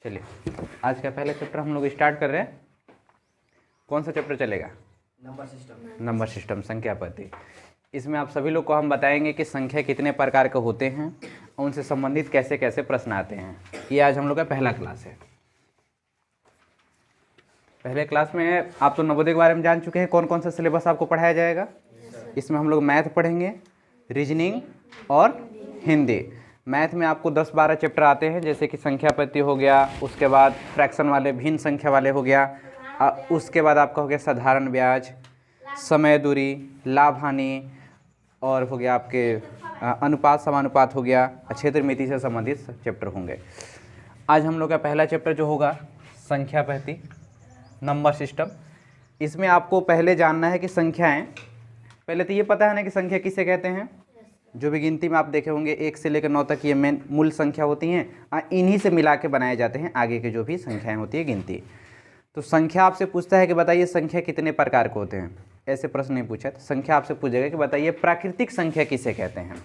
चलिए आज का पहला चैप्टर हम लोग स्टार्ट कर रहे हैं। कौन सा चैप्टर चलेगा? नंबर सिस्टम, संख्या पद्धति। इसमें आप सभी लोग को हम बताएंगे कि संख्या कितने प्रकार के होते हैं और उनसे संबंधित कैसे कैसे प्रश्न आते हैं। ये आज हम लोग का पहला क्लास है। पहले क्लास में आप तो नवोदय के बारे में जान चुके हैं। कौन कौन सा सिलेबस आपको पढ़ाया जाएगा? इसमें हम लोग मैथ पढ़ेंगे, रीजनिंग और हिंदी। मैथ में आपको 10-12 चैप्टर आते हैं, जैसे कि संख्या पद्धति हो गया, उसके बाद फ्रैक्शन वाले, भिन्न संख्या वाले हो गया, उसके बाद आपका हो गया साधारण ब्याज, समय दूरी, लाभ हानि, और हो गया आपके अनुपात समानुपात हो गया, क्षेत्र मिति से संबंधित चैप्टर होंगे। आज हम लोग का पहला चैप्टर जो होगा संख्या पद्धति, नंबर सिस्टम। इसमें आपको पहले जानना है कि संख्याएं, पहले तो ये पता है ना कि संख्या किसे कहते हैं। जो भी गिनती में आप देखे होंगे 1 से लेकर 9 तक ये मेन मूल संख्या होती हैं, इन्हीं से मिला के बनाए जाते हैं आगे के जो भी संख्याएं होती है गिनती। तो संख्या आपसे पूछता है कि बताइए संख्या कितने प्रकार के होते हैं। ऐसे प्रश्न नहीं पूछा तो संख्या आपसे पूछेगा कि बताइए प्राकृतिक संख्या किसे कहते हैं,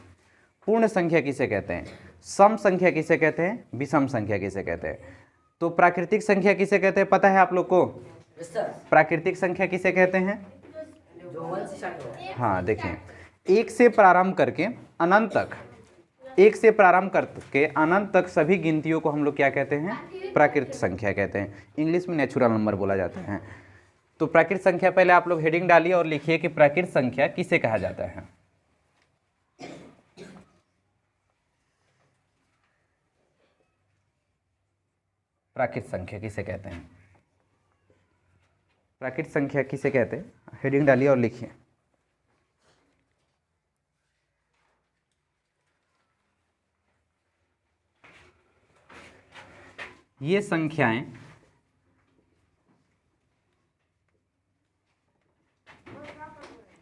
पूर्ण संख्या किसे कहते हैं, सम संख्या किसे कहते हैं, विषम संख्या किसे कहते हैं। तो प्राकृतिक संख्या किसे कहते हैं पता है आप लोग को? प्राकृतिक संख्या किसे कहते हैं? हाँ देखिए, 1 से प्रारंभ करके अनंत तक, 1 से प्रारंभ करके अनंत तक सभी गिनतियों को हम लोग क्या कहते हैं? प्राकृतिक संख्या कहते हैं। इंग्लिश में नेचुरल नंबर बोला जाता है। तो प्राकृतिक संख्या, पहले आप लोग हेडिंग डालिए और लिखिए कि प्राकृतिक संख्या किसे कहा जाता है। प्राकृतिक संख्या किसे कहते हैं? प्राकृतिक संख्या किसे कहते हैं? हेडिंग डालिए और लिखिए। ये संख्याएं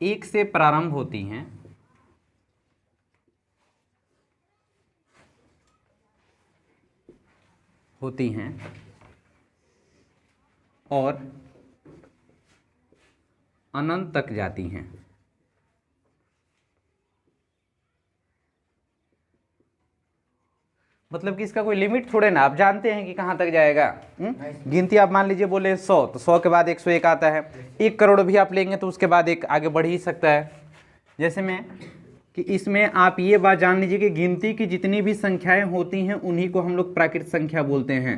एक से प्रारंभ होती हैं और अनंत तक जाती हैं। मतलब कि इसका कोई लिमिट थोड़े ना, आप जानते हैं कि कहाँ तक जाएगा। गिनती आप मान लीजिए बोले 100, तो 100 के बाद 101 आता है। 1 करोड़ भी आप लेंगे तो उसके बाद एक आगे बढ़ ही सकता है। जैसे में कि इसमें आप ये बात जान लीजिए कि गिनती की जितनी भी संख्याएं होती हैं उन्हीं को हम लोग प्राकृतिक संख्या बोलते हैं।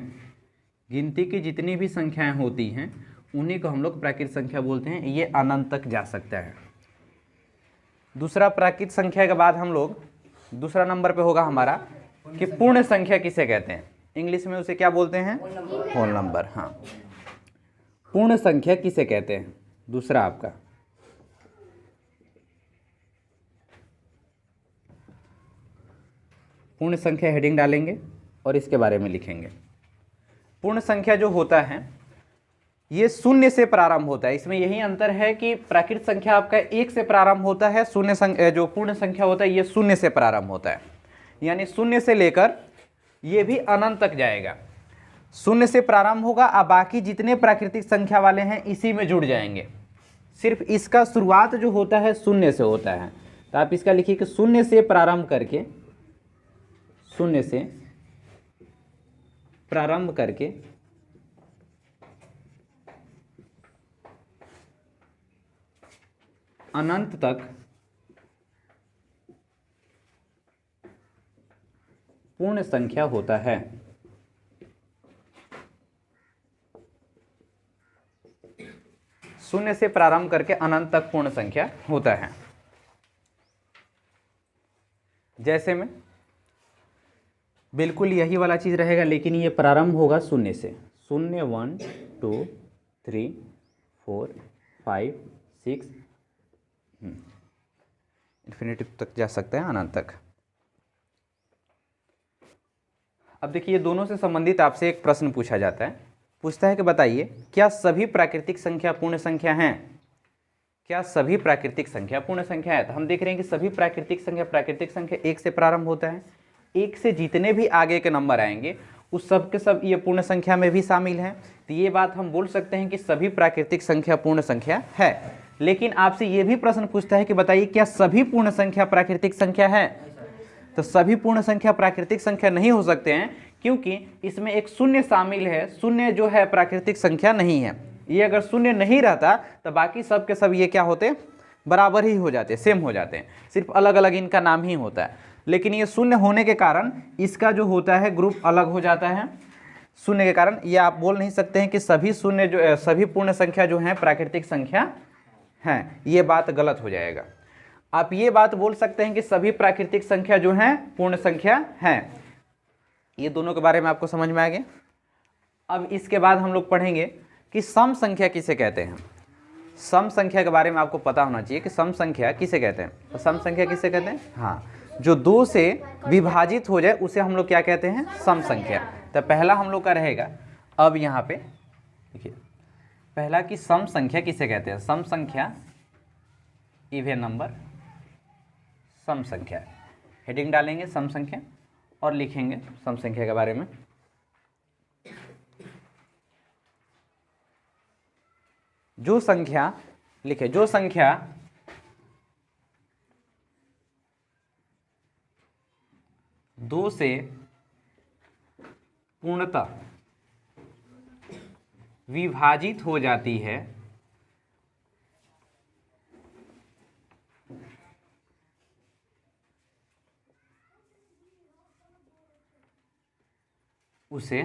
गिनती की जितनी भी संख्याएं होती हैं उन्हीं को हम लोग प्राकृतिक संख्या बोलते हैं। ये अनंत तक जा सकता है। दूसरा, प्राकृतिक संख्या के बाद हम लोग दूसरा नंबर पे होगा हमारा कि पूर्ण संख्या किसे कहते हैं। इंग्लिश में उसे क्या बोलते हैं? Whole number. हाँ, पूर्ण संख्या किसे कहते हैं दूसरा आपका। पूर्ण संख्या हेडिंग डालेंगे और इसके बारे में लिखेंगे। पूर्ण संख्या जो होता है ये शून्य से प्रारंभ होता है। इसमें यही अंतर है कि प्राकृतिक संख्या आपका 1 से प्रारंभ होता है, शून्य संख्या जो पूर्ण संख्या होता है ये शून्य से प्रारंभ होता है। यानी शून्य से लेकर ये भी अनंत तक जाएगा। शून्य से प्रारंभ होगा, अब बाकी जितने प्राकृतिक संख्या वाले हैं इसी में जुड़ जाएंगे। सिर्फ इसका शुरुआत जो होता है शून्य से होता है। तो आप इसका लिखिए कि शून्य से प्रारंभ करके, शून्य से प्रारंभ करके अनंत तक पूर्ण संख्या होता है। शून्य से प्रारंभ करके अनंत तक पूर्ण संख्या होता है। जैसे में बिल्कुल यही वाला चीज रहेगा, लेकिन ये प्रारंभ होगा शून्य से। 0 1 2 3 4 5 6 इन्फिनिटी तक जा सकता है, अनंत तक। अब देखिए दोनों से संबंधित आपसे एक प्रश्न पूछा जाता है। पूछता है कि बताइए क्या सभी प्राकृतिक संख्या पूर्ण संख्या हैं? क्या सभी प्राकृतिक संख्या पूर्ण संख्या है? तो हम देख रहे हैं कि सभी प्राकृतिक संख्या 1 से प्रारंभ होता है। 1 से जितने भी आगे के नंबर आएंगे उस सब के सब ये पूर्ण संख्या में भी शामिल हैं। तो ये बात हम बोल सकते हैं कि सभी प्राकृतिक संख्या पूर्ण संख्या है। लेकिन आपसे ये भी प्रश्न पूछता है कि बताइए क्या सभी पूर्ण संख्या प्राकृतिक संख्या है? तो सभी पूर्ण संख्या प्राकृतिक संख्या नहीं हो सकते हैं, क्योंकि इसमें एक शून्य शामिल है। शून्य जो है प्राकृतिक संख्या नहीं है। ये अगर शून्य नहीं रहता तो बाकी सब के सब ये क्या होते, बराबर ही हो जाते, सेम हो जाते हैं, सिर्फ अलग अलग इनका नाम ही होता है। लेकिन ये शून्य होने के कारण इसका जो होता है ग्रुप अलग हो जाता है। शून्य के कारण ये आप बोल नहीं सकते हैं कि सभी शून्य जो सभी पूर्ण संख्या जो है प्राकृतिक संख्या हैं, ये बात गलत हो जाएगा। आप ये बात बोल सकते हैं कि सभी प्राकृतिक संख्या जो हैं पूर्ण संख्या हैं। ये दोनों के बारे में आपको समझ में आ गया। अब इसके बाद हम लोग पढ़ेंगे कि सम संख्या किसे कहते हैं। सम संख्या के बारे में आपको पता होना चाहिए कि सम संख्या किसे कहते हैं। तो सम संख्या किसे कहते हैं, हाँ, जो दो से विभाजित हो जाए उसे हम लोग क्या कहते हैं, सम संख्या। तो पहला हम लोग का रहेगा, अब यहाँ पे देखिए पहला कि सम संख्या किसे कहते हैं। सम संख्या इवन नंबर, सम संख्या, हेडिंग डालेंगे सम संख्या और लिखेंगे सम संख्या के बारे में। जो संख्या लिखे, जो संख्या दो से पूर्णतः विभाजित हो जाती है उसे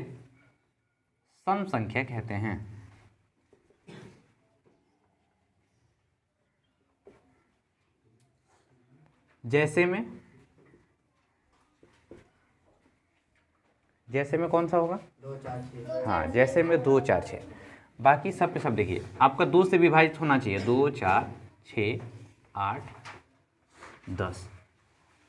सम संख्या कहते हैं। जैसे में कौन सा होगा, 2 4 6। हाँ, जैसे में 2 4 6। बाकी सब के सब देखिए आपका 2 से विभाजित होना चाहिए, 2 4 6 8 10।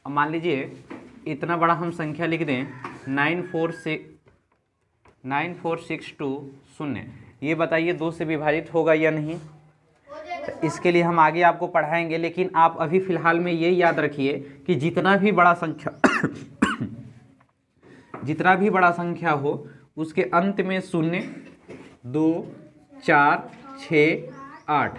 अब मान लीजिए इतना बड़ा हम संख्या लिख दें 94620। ये बताइए 2 से विभाजित होगा या नहीं। तो इसके लिए हम आगे आपको पढ़ाएंगे, लेकिन आप अभी फ़िलहाल में ये याद रखिए कि जितना भी बड़ा संख्या हो उसके अंत में 0 2 4 6 8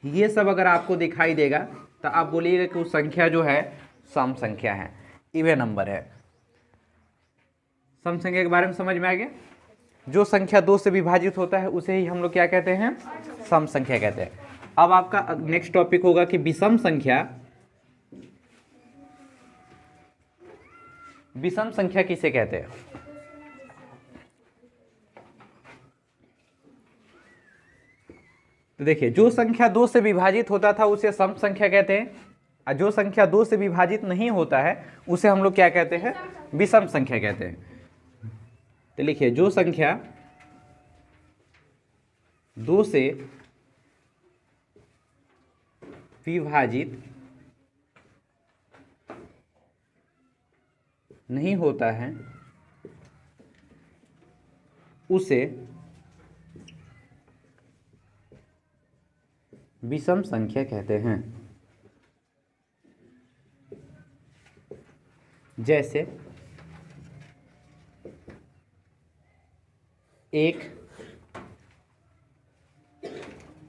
ये सब अगर आपको दिखाई देगा तो आप बोलिएगा कि वो संख्या जो है सम संख्या है, इवन नंबर है। सम संख्या के बारे में समझ में आ गया। जो संख्या 2 से विभाजित होता है उसे ही हम लोग क्या कहते हैं, सम संख्या कहते हैं। अब आपका नेक्स्ट टॉपिक होगा कि विषम संख्या। विषम संख्या किसे कहते हैं। तो देखिए जो संख्या 2 से विभाजित होता था उसे सम संख्या कहते हैं, और जो संख्या 2 से विभाजित नहीं होता है उसे हम लोग क्या कहते हैं, विषम संख्या कहते हैं। तो लिखिए जो संख्या 2 से विभाजित नहीं होता है उसे विषम संख्या कहते हैं। जैसे 1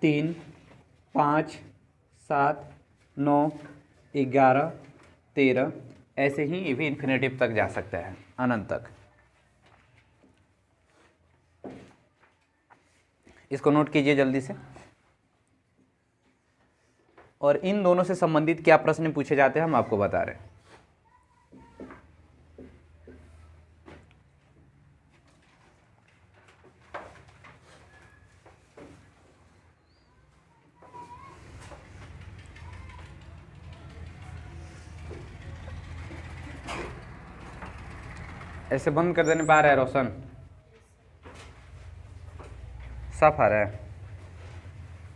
3 5 7 9 11 13, ऐसे ही ये भी इन्फिनेटिव तक जा सकता है, अनंत तक। इसको नोट कीजिए जल्दी से। और इन दोनों से संबंधित क्या प्रश्न पूछे जाते हैं हम आपको बता रहे हैं। ऐसे बंद कर देने पा रहा है रोशन, साफ आ रहा है,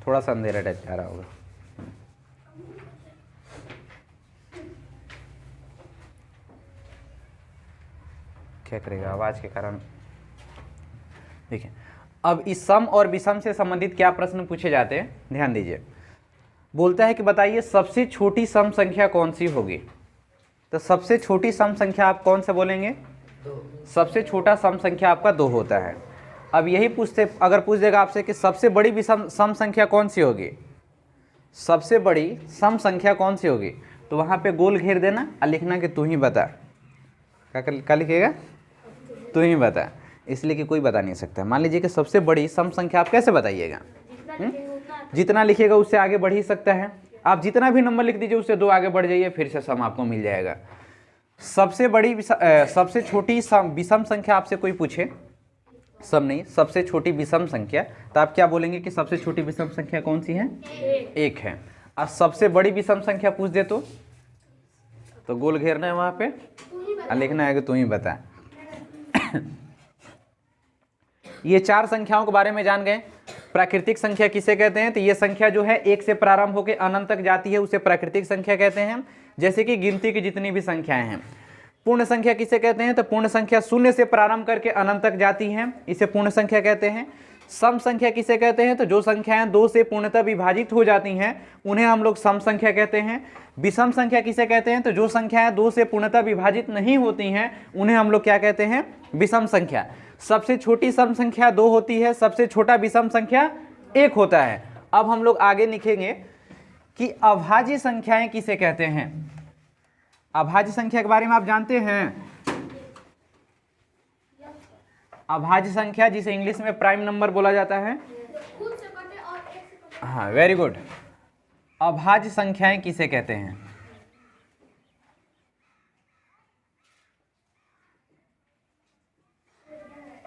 थोड़ा सा अंधेरा टाइप आ रहा होगा। क्या करेगा आवाज के कारण। देखिए अब इस सम और विषम से संबंधित क्या प्रश्न पूछे जाते हैं, ध्यान दीजिए। बोलता है कि बताइए सबसे छोटी सम संख्या कौन सी होगी। तो सबसे छोटी सम संख्या आप कौन से बोलेंगे, 2। सबसे छोटा सम संख्या आपका 2 होता है। अब यही पूछते, अगर पूछ देगा आपसे कि सबसे बड़ी विषम सम संख्या कौन सी होगी, सबसे बड़ी सम संख्या कौन सी होगी, तो वहाँ पे गोल घेर देना और लिखना कि तू ही बता। क्या लिखिएगा, तू ही बता, इसलिए कि कोई बता नहीं सकता। मान लीजिए कि सबसे बड़ी सम संख्या आप कैसे बताइएगा? जितना लिखिएगा उससे आगे बढ़ ही सकता है। आप जितना भी नंबर लिख दीजिए उससे 2 आगे बढ़ जाइए, फिर से सम आपको मिल जाएगा। सबसे छोटी विषम संख्या आपसे कोई पूछे, सम नहीं, सबसे छोटी विषम संख्या, तो आप क्या बोलेंगे कि सबसे छोटी विषम संख्या कौन सी है? 1 है। और सबसे बड़ी विषम संख्या पूछ दे तो गोल घेरना है वहां पे और लिखना है कि तू ही बता। ये 4 संख्याओं के बारे में जान गए। प्राकृतिक संख्या किसे कहते हैं? तो ये संख्या जो है 1 से प्रारंभ होकर अनंत तक जाती है, उसे प्राकृतिक संख्या कहते हैं। जैसे कि गिनती की जितनी भी संख्याएं हैं। पूर्ण संख्या किसे कहते हैं? तो पूर्ण संख्या 0 से प्रारंभ करके अनंत तक जाती हैं, इसे पूर्ण संख्या कहते हैं। सम संख्या किसे कहते हैं? तो जो संख्याएं 2 से पूर्णतः विभाजित हो जाती हैं उन्हें हम लोग सम संख्या कहते हैं। विषम संख्या किसे कहते हैं? तो जो संख्याएं 2 से पूर्णतः विभाजित नहीं होती हैं उन्हें हम लोग क्या कहते हैं? विषम संख्या। सबसे छोटी सम संख्या 2 होती है, सबसे छोटा विषम संख्या 1 होता है। अब हम लोग आगे लिखेंगे कि अभाज्य संख्याएं किसे कहते हैं। अभाज्य संख्या के बारे में आप जानते हैं? अभाज्य संख्या जिसे इंग्लिश में प्राइम नंबर बोला जाता है। हाँ, वेरी गुड। अभाज्य संख्याएं किसे कहते हैं?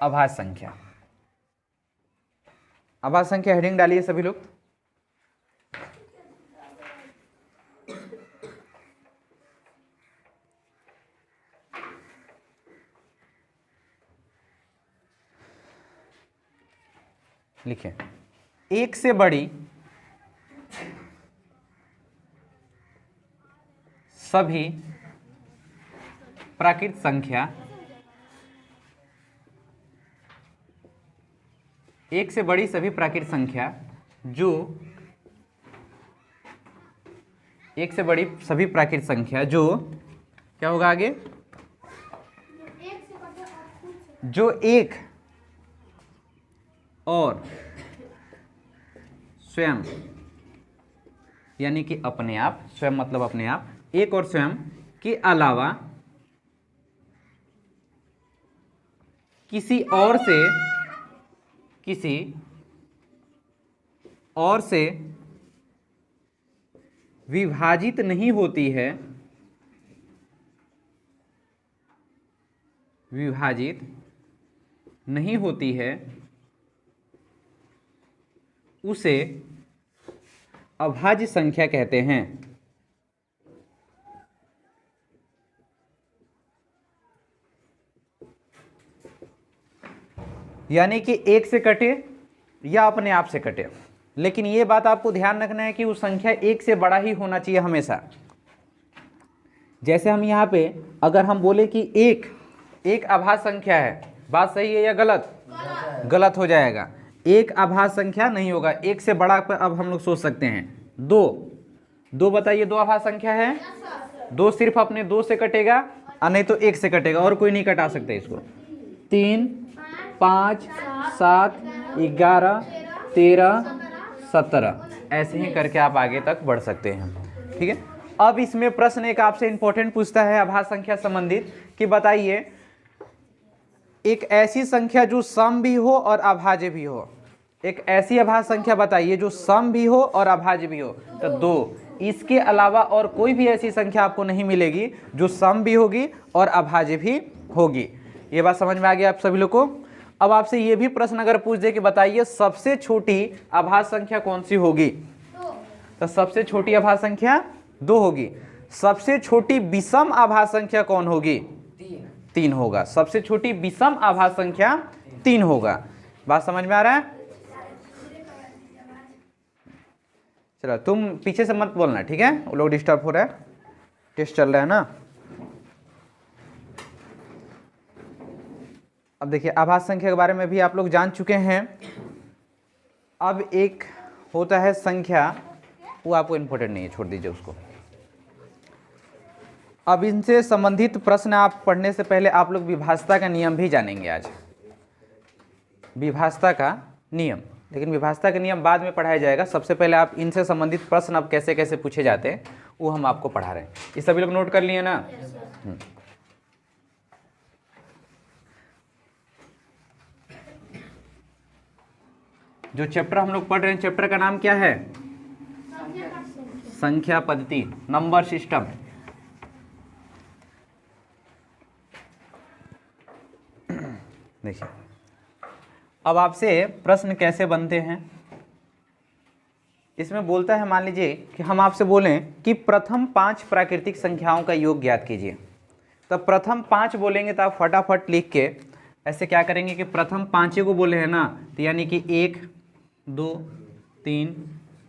अभाज्य संख्या। अभाज्य संख्या हेडिंग डालिए सभी लोग। लिखिए, 1 से बड़ी सभी प्राकृत संख्या, 1 से बड़ी सभी प्राकृत संख्या जो 1 से बड़ी सभी प्राकृत संख्या जो क्या होगा आगे? जो 1 और स्वयं यानी कि अपने आप, स्वयं मतलब अपने आप, 1 और स्वयं के अलावा किसी और से विभाजित नहीं होती है, विभाजित नहीं होती है, उसे अभाज्य संख्या कहते हैं। यानी कि 1 से कटे या अपने आप से कटे, लेकिन ये बात आपको ध्यान रखना है कि वो संख्या 1 से बड़ा ही होना चाहिए हमेशा। जैसे हम यहाँ पे अगर हम बोले कि एक अभाज्य संख्या है, बात सही है या गलत? गलत हो जाएगा। 1 अभाज्य संख्या नहीं होगा, 1 से बड़ा पर अब हम लोग सोच सकते हैं। 2 बताइए, 2 अभाज्य संख्या है? 2 सिर्फ अपने 2 से कटेगा और नहीं तो 1 से कटेगा, और कोई नहीं कटा सकते इसको। 3, 5, 7, 11, 13, 17 ऐसे ही करके आप आगे तक बढ़ सकते हैं। ठीक है। अब इसमें प्रश्न एक आपसे इंपॉर्टेंट पूछता है अभाज्य संख्या संबंधित कि बताइए एक ऐसी संख्या जो सम भी हो और अभाज्य भी हो। एक ऐसी अभाज्य संख्या बताइए जो सम भी हो और अभाज्य भी हो। तो 2, इसके अलावा और कोई भी ऐसी संख्या आपको नहीं मिलेगी जो सम भी होगी और अभाज्य भी होगी। ये बात समझ में आ गई आप सभी लोग को? अब आपसे ये भी प्रश्न अगर पूछ दे कि बताइए सबसे छोटी अभाज्य संख्या कौन सी होगी, तो सबसे छोटी अभाज्य संख्या 2 होगी। सबसे छोटी विषम अभाज्य संख्या कौन होगी? 3 होगा। सबसे छोटी विषम अभाज्य संख्या 3 होगा। बात समझ में आ रहा है? चलो तुम पीछे से मत बोलना, ठीक है? वो लोग डिस्टर्ब हो रहा है, टेस्ट चल रहा है ना। अब देखिए अभाज्य संख्या के बारे में भी आप लोग जान चुके हैं। अब एक होता है संख्या, वो आपको इम्पोर्टेंट नहीं है, छोड़ दीजिए उसको। अब इनसे संबंधित प्रश्न आप पढ़ने से पहले आप लोग विभाज्यता का नियम भी जानेंगे आज। विभाज्यता का नियम, लेकिन विभाज्यता का नियम बाद में पढ़ाया जाएगा। सबसे पहले आप इनसे संबंधित प्रश्न अब कैसे कैसे पूछे जाते हैं वो हम आपको पढ़ा रहे हैं। ये सभी लोग नोट कर लिए ना? जो चैप्टर हम लोग पढ़ रहे हैं, चैप्टर का नाम क्या है? संख्या पद्धति, नंबर सिस्टम। देखिए, अब आपसे प्रश्न कैसे बनते हैं, इसमें बोलता है, मान लीजिए कि हम आपसे बोलें कि प्रथम 5 प्राकृतिक संख्याओं का योग ज्ञात कीजिए। तो प्रथम 5 बोलेंगे तो आप फटाफट लिख के ऐसे क्या करेंगे कि प्रथम 5 को बोले हैं ना, तो यानी कि 1 2 3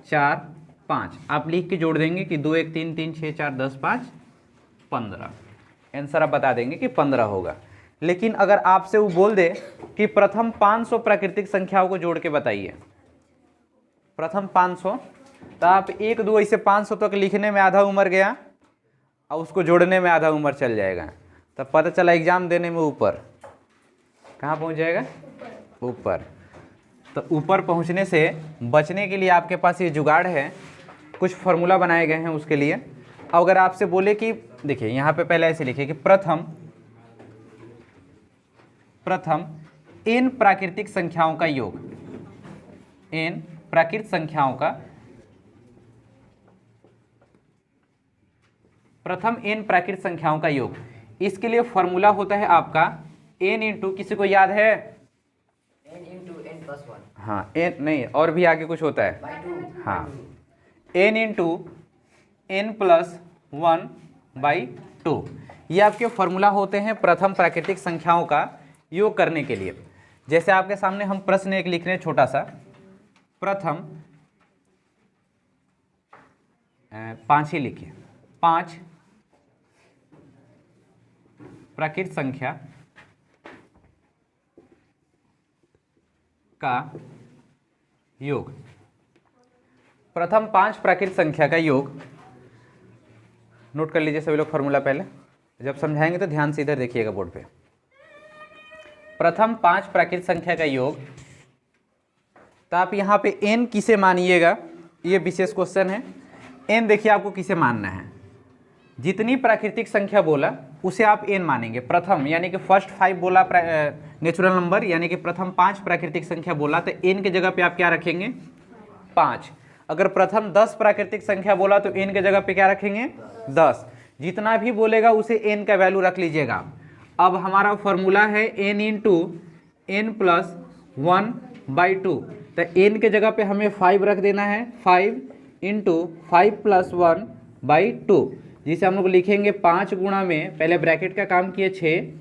4 5 आप लिख के जोड़ देंगे कि 2 1 3 3 6 4 10 5 15। आंसर आप बता देंगे कि 15 होगा। लेकिन अगर आपसे वो बोल दे कि प्रथम 500 प्राकृतिक संख्याओं को जोड़ के बताइए, प्रथम 500, तो आप 1 2 ऐसे 500 तक लिखने में आधा उम्र गया और उसको जोड़ने में आधा उम्र चल जाएगा। तब पता चला एग्जाम देने में ऊपर कहाँ पहुँच जाएगा? ऊपर। तो ऊपर पहुँचने से बचने के लिए आपके पास ये जुगाड़ है, कुछ फार्मूला बनाए गए हैं उसके लिए। अगर आपसे बोले कि देखिए यहाँ पे पहले ऐसे लिखिए कि प्रथम n प्राकृतिक संख्याओं का योग, n प्राकृत संख्याओं का, प्रथम n प्राकृत संख्याओं का योग। इसके लिए फॉर्मूला होता है आपका n इंटू, किसी को याद है? n into n plus 1। हाँ, n नहीं, और भी आगे कुछ होता है। हाँ, n इंटू n प्लस 1/2, ये आपके फॉर्मूला होते हैं प्रथम प्राकृतिक संख्याओं का योग करने के लिए। जैसे आपके सामने हम प्रश्न एक लिख रहे हैं छोटा सा, प्रथम 5 ही लिखिए, 5 प्राकृत संख्या का योग। प्रथम 5 प्राकृत संख्या का योग नोट कर लीजिए सभी लोग फॉर्मूला। पहले जब समझाएंगे तो ध्यान से इधर देखिएगा बोर्ड पे। प्रथम 5 प्राकृत संख्या का योग, तो आप यहाँ पे n किसे मानिएगा, ये विशेष क्वेश्चन है। n देखिए आपको किसे मानना है, जितनी प्राकृतिक संख्या बोला उसे आप n मानेंगे। प्रथम यानी कि फर्स्ट 5 बोला नेचुरल नंबर, यानी कि प्रथम 5 प्राकृतिक संख्या बोला तो n के जगह पे आप क्या रखेंगे? 5। अगर प्रथम 10 प्राकृतिक संख्या बोला तो n के जगह पे क्या रखेंगे? 10। जितना भी बोलेगा उसे n का वैल्यू रख लीजिएगा। अब हमारा फॉर्मूला है n इंटू n प्लस 1/2, तो n के जगह पे हमें 5 रख देना है, 5 इंटू 5 प्लस 1/2, जिसे हम लोग लिखेंगे 5 गुणा में, पहले ब्रैकेट का काम किए 6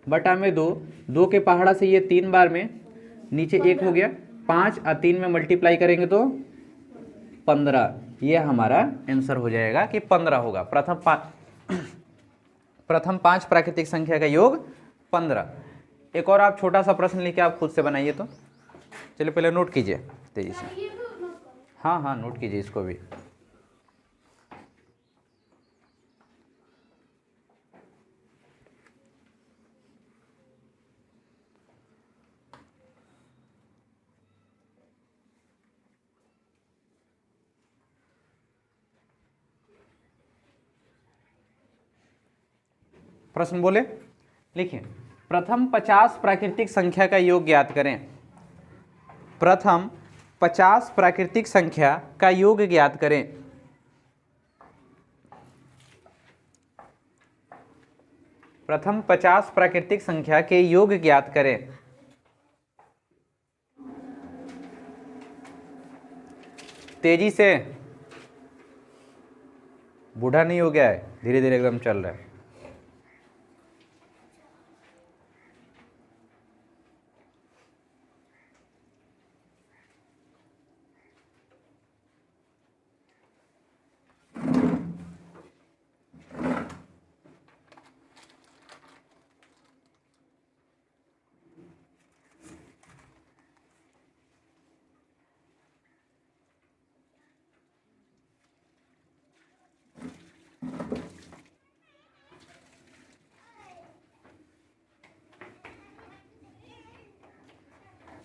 बटा में 2, 2 के पहाड़ा से ये 3 बार में नीचे 1 हो गया, 5 और 3 में मल्टीप्लाई करेंगे तो 15। ये हमारा आंसर हो जाएगा कि 15 होगा। प्रथम 5 प्राकृतिक संख्या का योग 15। एक और आप छोटा सा प्रश्न लेके आप खुद से बनाइए। तो चलिए पहले नोट कीजिए तेजी से। हाँ हाँ, नोट कीजिए इसको भी। प्रश्न बोले, लिखिए प्रथम 50 प्राकृतिक संख्या का योग ज्ञात करें। प्रथम 50 प्राकृतिक संख्या का योग ज्ञात करें। प्रथम 50 प्राकृतिक संख्या के योग ज्ञात करें। तेजी से, बूढ़ा नहीं हो गया है, धीरे धीरे एकदम चल रहा है।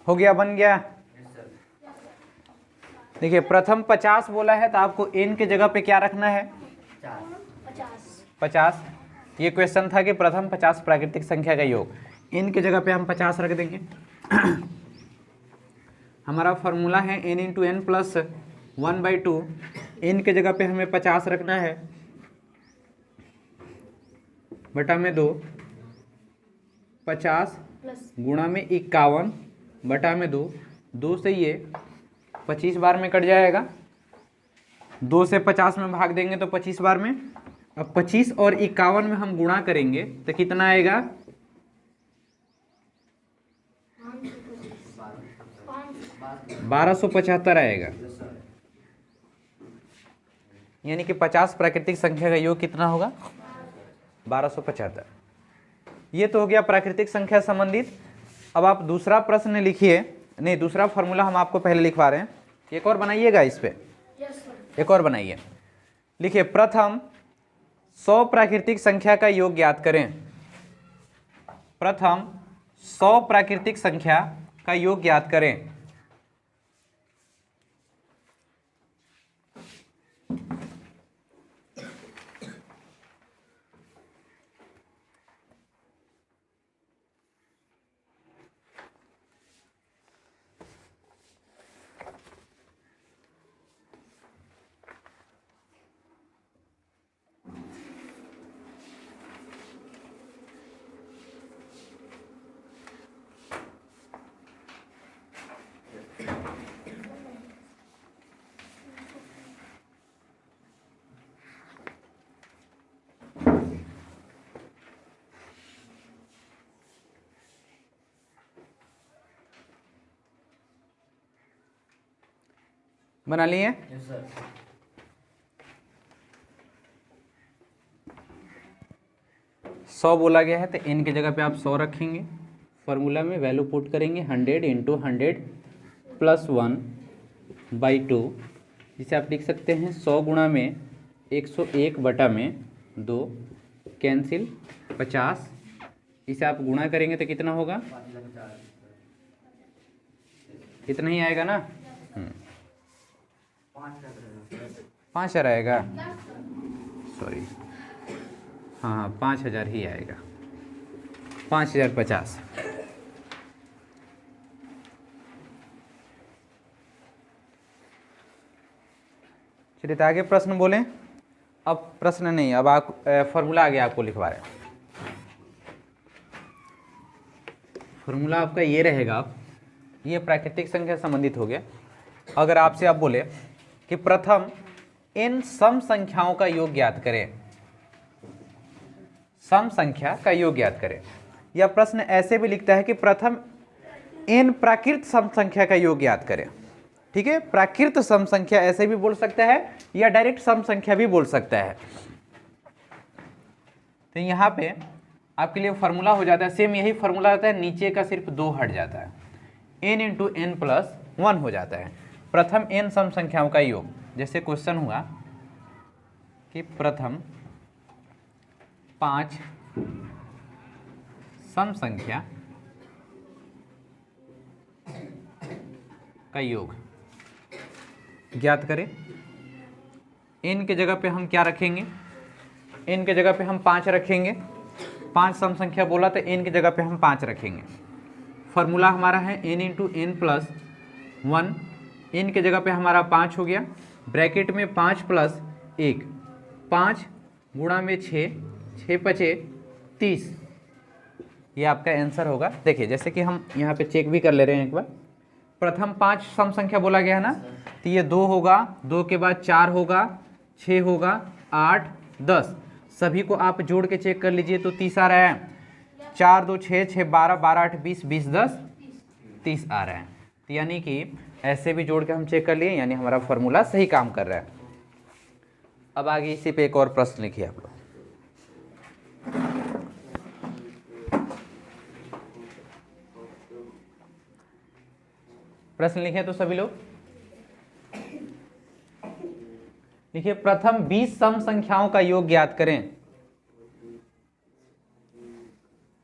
हो गया, बन गया। देखिए प्रथम 50 बोला है तो आपको n के जगह पे क्या रखना है? 50। ये क्वेश्चन था कि प्रथम 50 प्राकृतिक संख्या का योग, n के जगह पे हम 50 रख देंगे। हमारा फॉर्मूला है n into n plus 1/2। n के जगह पे हमें 50 रखना है, बटा में 2, 50 गुणा में 51 बटा में 2, 2 से ये 25 बार में कट जाएगा, 2 से 50 में भाग देंगे तो 25 बार में। अब 25 और 51 में हम गुणा करेंगे तो कितना आएगा? 1275 आएगा। यानी कि 50 प्राकृतिक संख्या का योग कितना होगा? 1275। ये तो हो गया प्राकृतिक संख्या संबंधित। अब आप दूसरा प्रश्न लिखिए, नहीं दूसरा फॉर्मूला हम आपको पहले लिखवा रहे हैं, एक और बनाइएगा इस पे। एक और बनाइए, लिखिए प्रथम 100 प्राकृतिक संख्या का योग ज्ञात करें। प्रथम 100 प्राकृतिक संख्या का योग ज्ञात करें। बना लिए? Yes, sir. सौ बोला गया है तो n की जगह पे आप 100 रखेंगे, फॉर्मूला में वैल्यू पुट करेंगे 100 इंटू 100 प्लस 1/2, जिसे आप लिख सकते हैं 100 गुणा में 101 बटा में 2, कैंसिल 50, इसे आप गुणा करेंगे तो कितना होगा? इतना ही आएगा ना? 5,000 आएगा, सॉरी, हाँ 5,000 ही आएगा, 5,050। चलिए तो आगे प्रश्न बोलें। अब प्रश्न नहीं, अब आप फॉर्मूला आगे आपको लिखवा रहे हैं। फॉर्मूला आपका ये रहेगा, ये प्राकृतिक संख्या संबंधित हो गया। अगर आपसे आप बोले कि प्रथम इन सम संख्याओं का योग ज्ञात करें, सम संख्या का योग ज्ञात करें, या प्रश्न ऐसे भी लिखता है कि प्रथम इन प्राकृत सम संख्या का योग ज्ञात करें। ठीक है, प्राकृत सम संख्या ऐसे भी बोल सकता है या डायरेक्ट सम संख्या भी बोल सकता है। तो यहाँ पे आपके लिए फॉर्मूला हो जाता है, सेम यही फॉर्मूला होता है, नीचे का सिर्फ 2 हट जाता है, n इंटू एन प्लस 1 हो जाता है। प्रथम n सम संख्याओं का योग, जैसे क्वेश्चन हुआ कि प्रथम 5 सम संख्या का योग ज्ञात करें। n के जगह पे हम क्या रखेंगे? n के जगह पे हम 5 रखेंगे, 5 सम संख्या बोला तो n की जगह पे हम 5 रखेंगे। फॉर्मूला हमारा है n into n plus 1, n के जगह पे हमारा 5 हो गया, ब्रैकेट में 5 प्लस 1, 5 गुणा में 6, 6 पचे 30, ये आपका आंसर होगा। देखिए जैसे कि हम यहाँ पे चेक भी कर ले रहे हैं एक बार। प्रथम 5 सम संख्या बोला गया है ना, तो ये 2 होगा, 2 के बाद 4 होगा, 6 होगा, 8, 10, सभी को आप जोड़ के चेक कर लीजिए तो 30 आ रहा है। 4 2 6 6 12 12 8 20 20 10 30 आ रहा है। तो यानी कि ऐसे भी जोड़ के हम चेक कर लिए, यानी हमारा फॉर्मूला सही काम कर रहा है। अब आगे इसी पे एक और प्रश्न लिखिए आप लोग। प्रश्न लिखे तो सभी लोग लिखिए, प्रथम 20 सम संख्याओं का योग ज्ञात करें।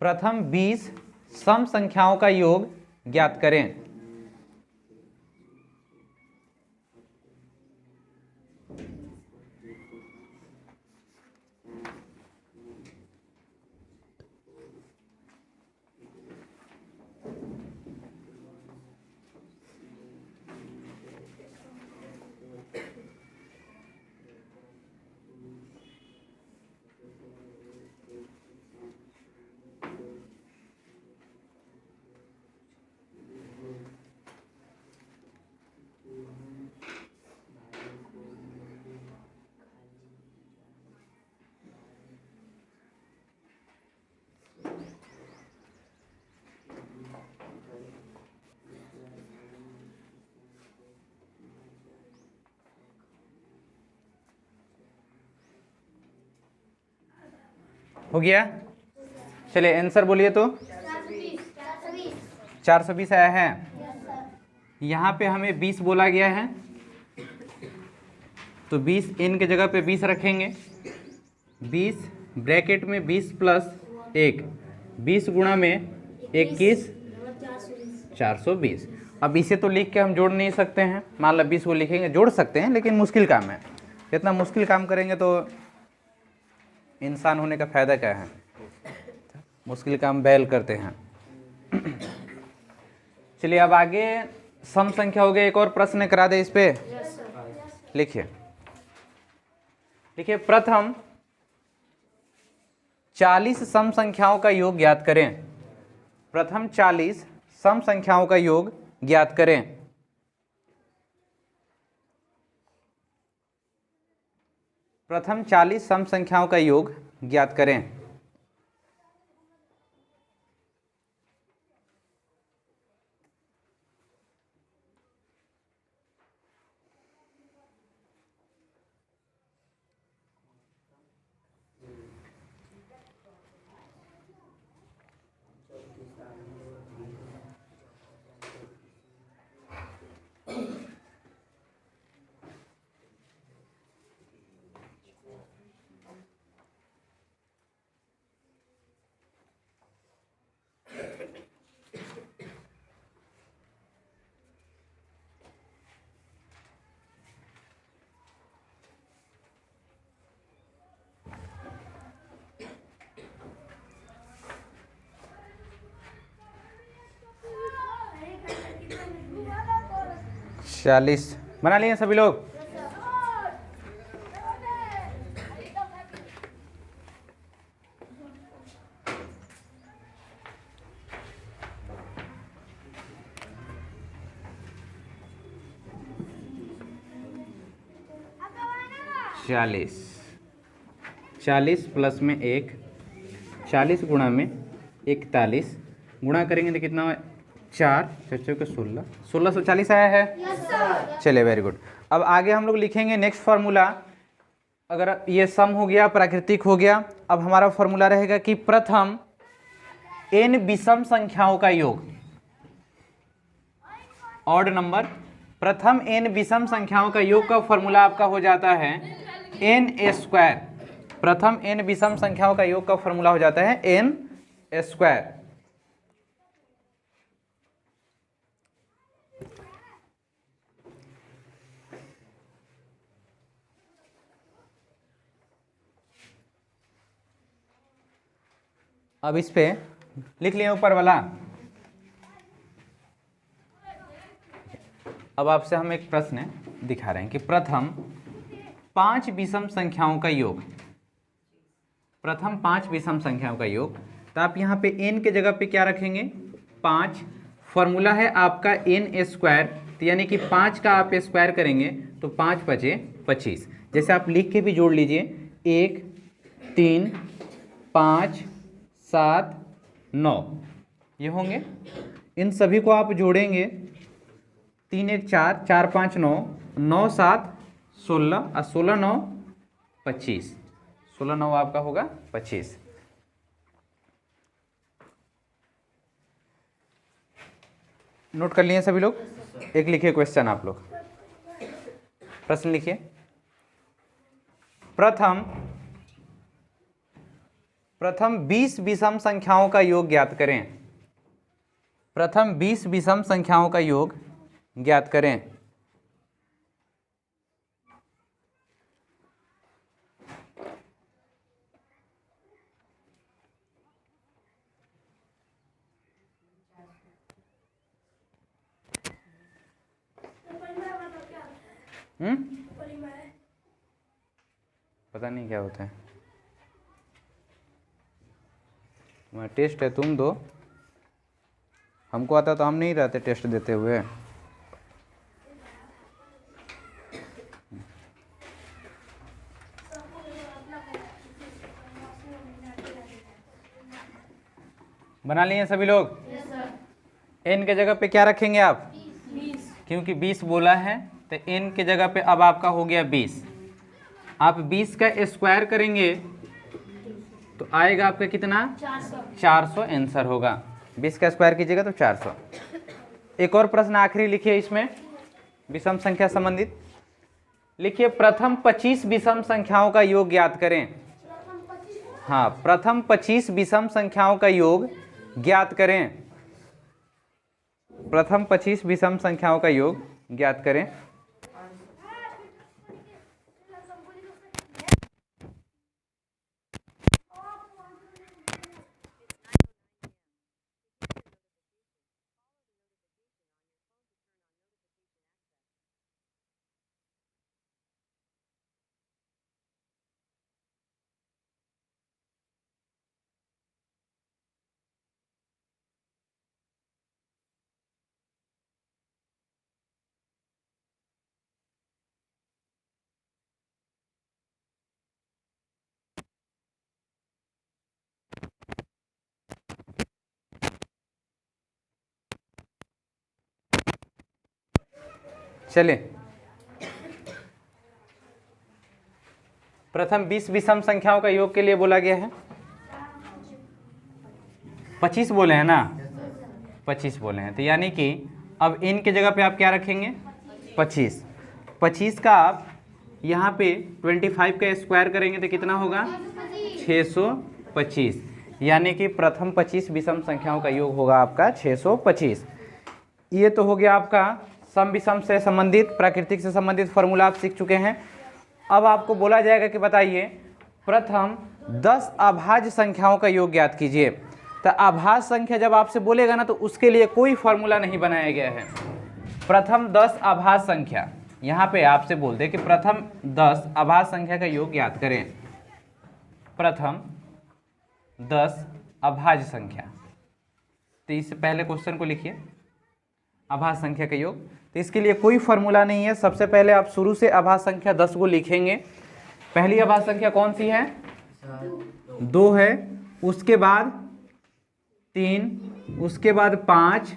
प्रथम 20 सम संख्याओं का योग ज्ञात करें। हो गया। चलिए आंसर बोलिए तो 420 आया है। यहाँ पे हमें 20 बोला गया है, तो 20 n के जगह पे 20 रखेंगे। 20 ब्रैकेट में 20 प्लस 1, 20 गुणा में 21, 420। अब इसे तो लिख के हम जोड़ नहीं सकते हैं, मान लो 20 को लिखेंगे, जोड़ सकते हैं लेकिन मुश्किल काम है। इतना मुश्किल काम करेंगे तो इंसान होने का फ़ायदा क्या है, मुश्किल काम बैल करते हैं। चलिए अब आगे सम संख्या हो गया। एक और प्रश्न करा दे इस पे। लिखिए देखिए, प्रथम 40 सम संख्याओं का योग ज्ञात करें। प्रथम 40 सम संख्याओं का योग ज्ञात करें। प्रथम 40 सम संख्याओं का योग ज्ञात करें। चालीस बना लिए सभी लोग। चालीस प्लस में 1, 40 गुणा में 41, गुणा करेंगे तो कितना है 4, 4 के 16, 1640 आया है। चलिए वेरी गुड। अब आगे हम लोग लिखेंगे नेक्स्ट फार्मूला। अगर ये सम हो गया, प्राकृतिक हो गया, अब हमारा फार्मूला रहेगा कि प्रथम n विषम संख्याओं का योग, ऑड नंबर, प्रथम n विषम संख्याओं का योग का फार्मूला आपका हो जाता है n स्क्वायर। प्रथम n विषम संख्याओं का योग का फार्मूला हो जाता है n स्क्वायर। अब इस पे लिख लिए ऊपर वाला। अब आपसे हम एक प्रश्न दिखा रहे हैं कि प्रथम 5 विषम संख्याओं का योग, प्रथम 5 विषम संख्याओं का योग, तो आप यहाँ पे n के जगह पे क्या रखेंगे 5। फॉर्मूला है आपका n स्क्वायर, तो यानी कि 5 का आप स्क्वायर करेंगे तो 5 5 25। जैसे आप लिख के भी जोड़ लीजिए 1 3 5 7 9, ये होंगे। इन सभी को आप जोड़ेंगे 3 1 4, 4 5 9, 9 7 16 और 16 9 25, 16 9 आपका होगा 25। नोट कर लिए सभी लोग। एक लिखिए क्वेश्चन, आप लोग प्रश्न लिखिए। प्रथम 20 विषम संख्याओं का योग ज्ञात करें। प्रथम 20 विषम संख्याओं का योग ज्ञात करें। पता नहीं क्या होता है, तुम्हारा टेस्ट है, तुम दो, हमको आता तो हम नहीं रहते टेस्ट देते हुए। बना लिए सभी लोग। n के जगह पे क्या रखेंगे आप 20, क्योंकि 20 बोला है तो n के जगह पे अब आपका हो गया 20। आप 20 का स्क्वायर करेंगे तो आएगा आपका कितना? 400 आंसर होगा। 20 का स्क्वायर कीजिएगा तो 400। एक और प्रश्न आखिरी लिखिए इसमें विषम संख्या संबंधित। लिखिए प्रथम 25 विषम संख्याओं का योग ज्ञात करें। हाँ, प्रथम 25 विषम संख्याओं का योग ज्ञात करें। प्रथम 25 विषम संख्याओं का योग ज्ञात करें। चलिए, प्रथम 20 विषम संख्याओं का योग के लिए बोला गया है। 25 बोले हैं ना? 25 बोले हैं, तो यानी कि अब इनके जगह पे आप क्या रखेंगे? 25। 25 का आप यहाँ पे 25 का स्क्वायर करेंगे तो कितना होगा? 625। यानी कि प्रथम 25 विषम संख्याओं का योग होगा आपका 625। ये तो हो गया आपका सम विषम से संबंधित, प्राकृतिक से संबंधित फॉर्मूला आप सीख चुके हैं। अब आपको बोला जाएगा कि बताइए प्रथम 10 अभाज्य संख्याओं का योग ज्ञात कीजिए। तो अभाज्य संख्या जब आपसे बोलेगा ना तो उसके लिए कोई फॉर्मूला नहीं बनाया गया है। प्रथम 10 अभाज्य संख्या, यहाँ पे आपसे बोल दे कि प्रथम 10 अभाज्य संख्या का योग ज्ञात करें। प्रथम 10 अभाज्य संख्या, तो इससे पहले क्वेश्चन को लिखिए अभाज्य संख्या का योग। तो इसके लिए कोई फॉर्मूला नहीं है। सबसे पहले आप शुरू से अभाज्य संख्या 10 को लिखेंगे। पहली अभाज्य संख्या कौन सी है? 2 है, उसके बाद 3, उसके बाद 5,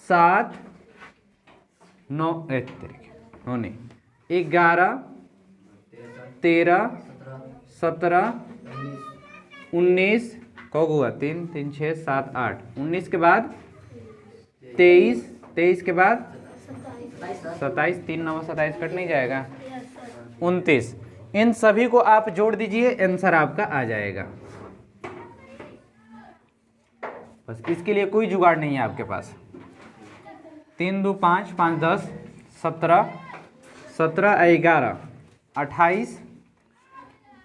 7, 9 नहीं 11, 13, 17, 19 कौ हुआ 3, 3, 6, 7, 8, 19 के बाद 23, 23 के बाद 27, 3, 9, 27 कट नहीं जाएगा, 29। इन सभी को आप जोड़ दीजिए, आंसर आपका आ जाएगा। बस इसके लिए कोई जुगाड़ नहीं है आपके पास। 3, 2, 5, 5, 10, 17, 17, 11, 28,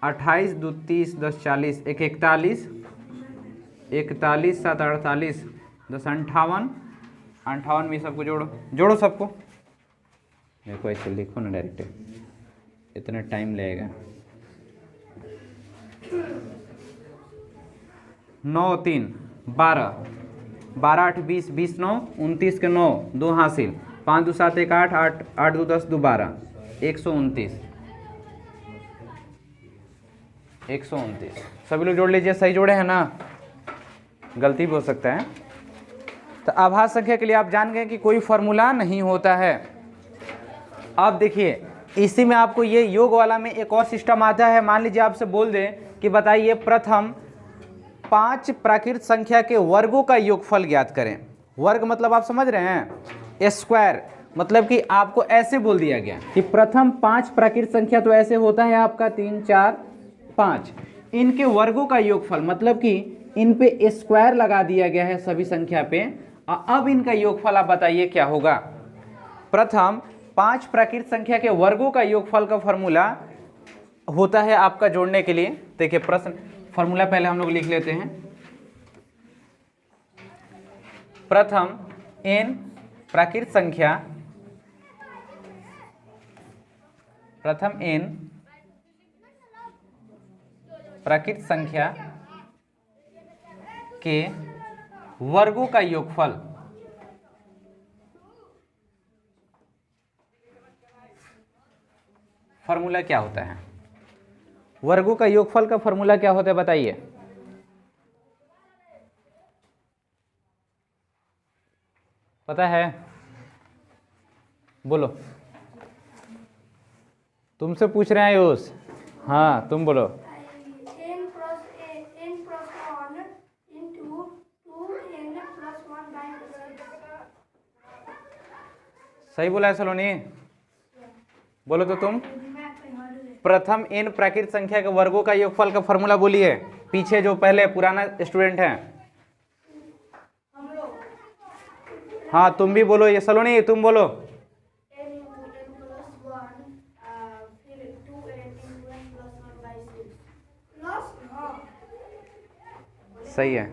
28, 2, 30, 10, 40, 1, 41, 41, 7, 48, 10, 58, 58 में सबको जोड़ो सबको। देखो ऐसे लिखो ना डायरेक्ट, इतना टाइम लगेगा। 9, 3, 12, 12, 8, 20, 20, 9, 29 के 9, 2 हासिल, 5, 2, 7, 1, 8, 8, 8, 2, 10, 2, 12, 129, 129। सभी लोग जोड़ लीजिए, सही जोड़े हैं ना? गलती भी हो सकता है। तो अभाज्य संख्या के लिए आप जान गए कि कोई फॉर्मूला नहीं होता है। अब देखिए इसी में आपको ये योग वाला में एक और सिस्टम आता है। मान लीजिए आपसे बोल दें कि बताइए प्रथम 5 प्राकृत संख्या के वर्गों का योगफल ज्ञात करें। वर्ग मतलब आप समझ रहे हैं, स्क्वायर मतलब कि आपको ऐसे बोल दिया गया कि प्रथम 5 प्राकृत संख्या तो ऐसे होता है आपका 3, 4, 5, इनके वर्गों का योगफल मतलब कि इन पे स्क्वायर लगा दिया गया है सभी संख्या पे। अब इनका योगफल आप बताइए क्या होगा। प्रथम 5 प्राकृत संख्या के वर्गों का योगफल का फॉर्मूला होता है आपका जोड़ने के लिए। देखिए प्रश्न फॉर्मूला पहले हम लोग लिख लेते हैं। प्रथम n प्राकृत संख्या, प्रथम n प्राकृत संख्या के वर्गों का योगफल फॉर्मूला क्या होता है? वर्गों का योगफल का फॉर्मूला क्या होता है बताइए। पता है? बोलो, तुमसे पूछ रहे हैं आयुष। हाँ तुम बोलो। n + n सही बोला है सलोनी? बोलो तो तुम। प्रथम n प्राकृत संख्या के वर्गों का योगफल का फॉर्मूला बोलिए। पीछे जो पहले पुराना स्टूडेंट है। हाँ तुम भी बोलो, ये सलोनी तुम बोलो। सही है,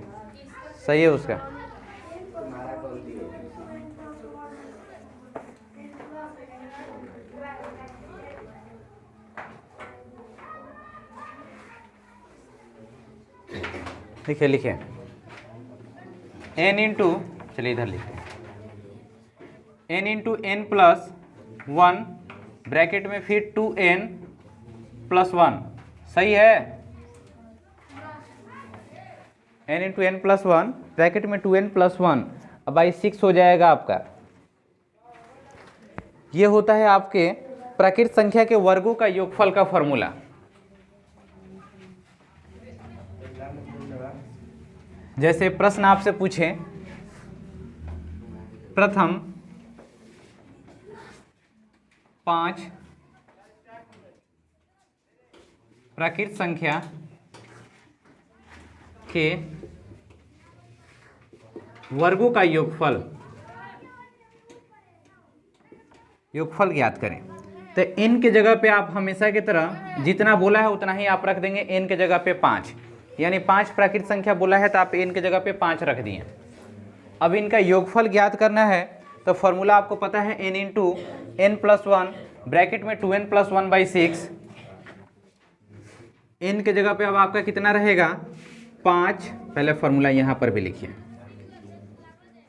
सही है उसका। लिखिए लिखिए n इंटू, चलिए इधर लिखिए, n into n plus one bracket में फिर 2n प्लस वन। सही है? n into n plus one bracket में 2n प्लस वन, अब बाई 6 हो जाएगा आपका। ये होता है आपके प्राकृत संख्या के वर्गों का योगफल का फॉर्मूला। जैसे प्रश्न आपसे पूछे, प्रथम 5 प्राकृत संख्या के वर्गों का योगफल ज्ञात करें। तो n के जगह पे आप हमेशा की तरह जितना बोला है उतना ही आप रख देंगे। n के जगह पे 5, यानी 5 प्राकृत संख्या बोला है तो आप n के जगह पे 5 रख दिए। अब इनका योगफल ज्ञात करना है तो फॉर्मूला आपको पता है, n into n plus one bracket में 2n plus one by 6। n के जगह पे अब आपका कितना रहेगा? 5। पहले फॉर्मूला यहाँ पर भी लिखिए।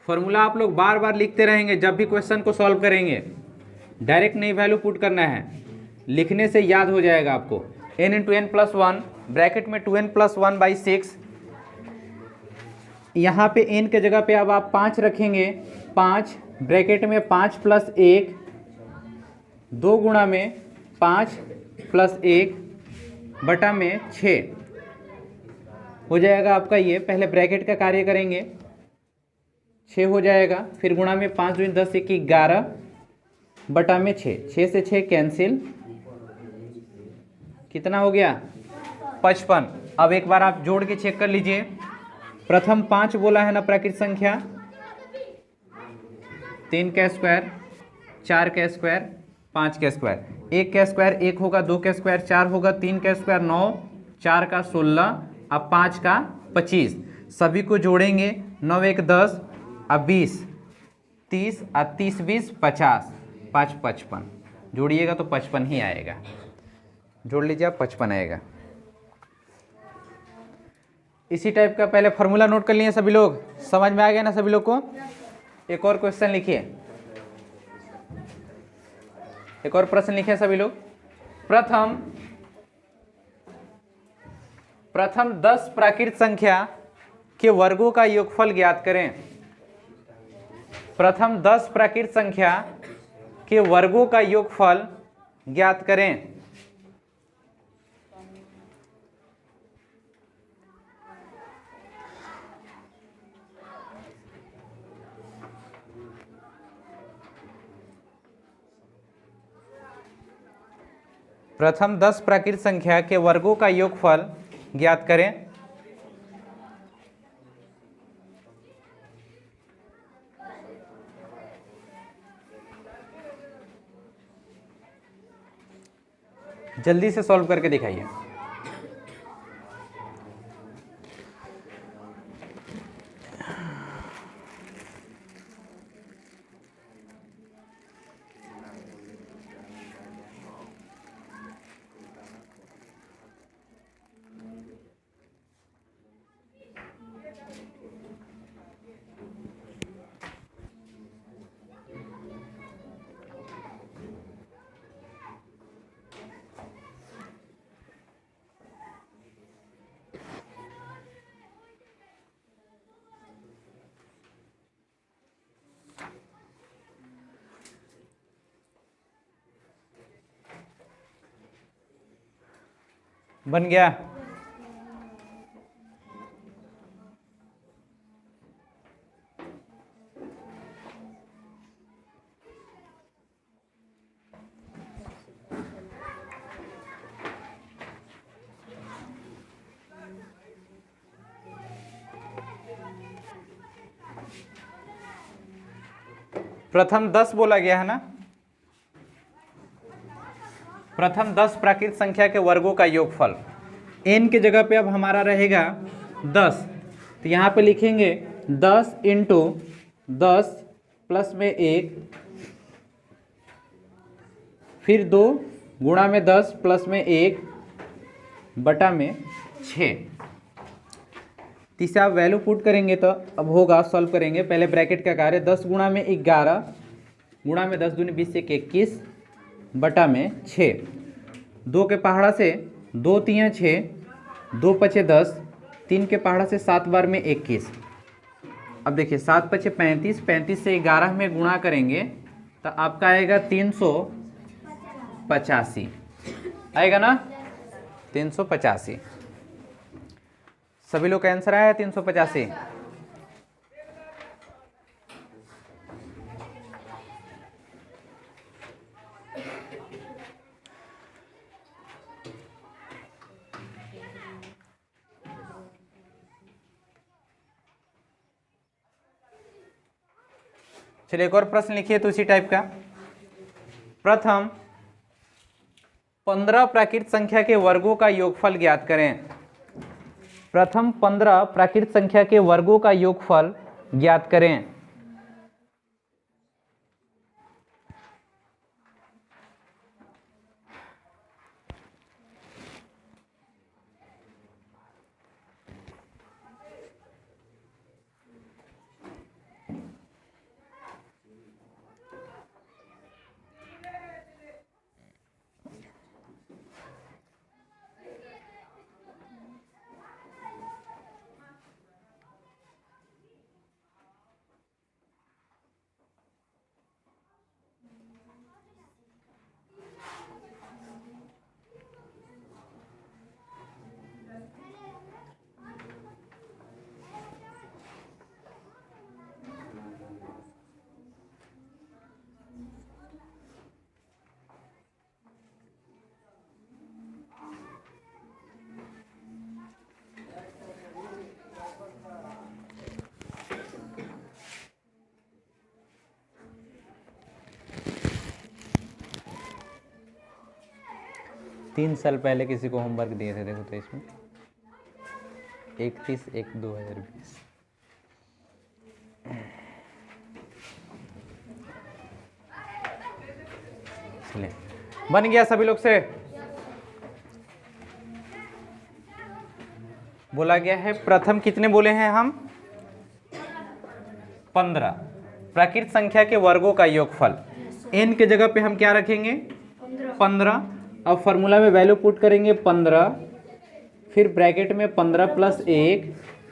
फॉर्मूला आप लोग बार बार लिखते रहेंगे जब भी क्वेश्चन को सॉल्व करेंगे। डायरेक्ट नहीं वैल्यू पुट करना है, लिखने से याद हो जाएगा आपको। n into n plus one bracket में 2n प्लस वन बाई 6। यहाँ पे n के जगह पे अब आप 5 रखेंगे। 5 ब्रैकेट में 5 प्लस 1, 2 गुणा में 5 प्लस 1 बटा में 6 हो जाएगा आपका। ये पहले ब्रैकेट का कार्य करेंगे, 6 हो जाएगा, फिर गुणा में 5 दूनी 10 1 11 बटा में 6, 6 से 6 कैंसिल, कितना हो गया? 55। अब एक बार आप जोड़ के चेक कर लीजिए। प्रथम 5 बोला है ना प्राकृत संख्या, 3 का स्क्वायर, 4 का स्क्वायर, 5 का स्क्वायर, 1 का स्क्वायर 1 होगा, 2 का स्क्वायर 4 होगा, 3 का स्क्वायर 9, 4 का 16, अब 5 का 25। सभी को जोड़ेंगे, 9 1 10, अब 20, 30, अब 30 20 50, 5 55। जोड़िएगा तो 55 ही आएगा। जोड़ लीजिए आप, 55 आएगा। इसी टाइप का पहले फॉर्मूला नोट कर लिए सभी लोग? समझ में आ गया ना सभी लोग को? एक और क्वेश्चन लिखिए, एक और प्रश्न लिखिए सभी लोग। प्रथम 10 प्राकृत संख्या के वर्गों का योगफल ज्ञात करें। प्रथम 10 प्राकृत संख्या के वर्गों का योगफल ज्ञात करें। प्रथम 10 प्राकृत संख्या के वर्गों का योगफल ज्ञात करें। जल्दी से सॉल्व करके दिखाइए। बन गया? प्रथम 10 बोला गया है ना, प्रथम 10 प्राकृत संख्या के वर्गों का योगफल। n के जगह पे अब हमारा रहेगा 10, तो यहाँ पे लिखेंगे 10 इंटू 10 प्लस में 1, फिर 2 गुणा में 10 प्लस में 1 बटा में 6। तीसरा आप वैल्यू पुट करेंगे तो अब होगा, सॉल्व करेंगे, पहले ब्रैकेट का कार्य 10 गुणा में 11 गुणा में 10 दूनी 20 से 21 बटा में 6। 2 के पहाड़ा से 2 तियाँ 6, 2 पचे 10, 3 के पहाड़ा से 7 बार में 21। अब देखिए 7 पचे 35, 35 से 11 में गुणा करेंगे तो आपका आएगा 385, आएगा ना 385। सभी लोग का आंसर आया है 385। चलिए एक और प्रश्न लिखिए तो उसी टाइप का। प्रथम 15 प्राकृत संख्या के वर्गों का योगफल ज्ञात करें। प्रथम 15 प्राकृत संख्या के वर्गों का योगफल ज्ञात करें। तीन साल पहले किसी को होमवर्क दिए थे, देखो तो इसमें 31/1/2020। चलिए बन गया सभी लोग से। बोला गया है प्रथम कितने बोले हैं हम 15 प्राकृत संख्या के वर्गों का योगफल। n के जगह पे हम क्या रखेंगे 15। अब फॉर्मूला में वैल्यू पुट करेंगे 15, फिर ब्रैकेट में 15 प्लस 1,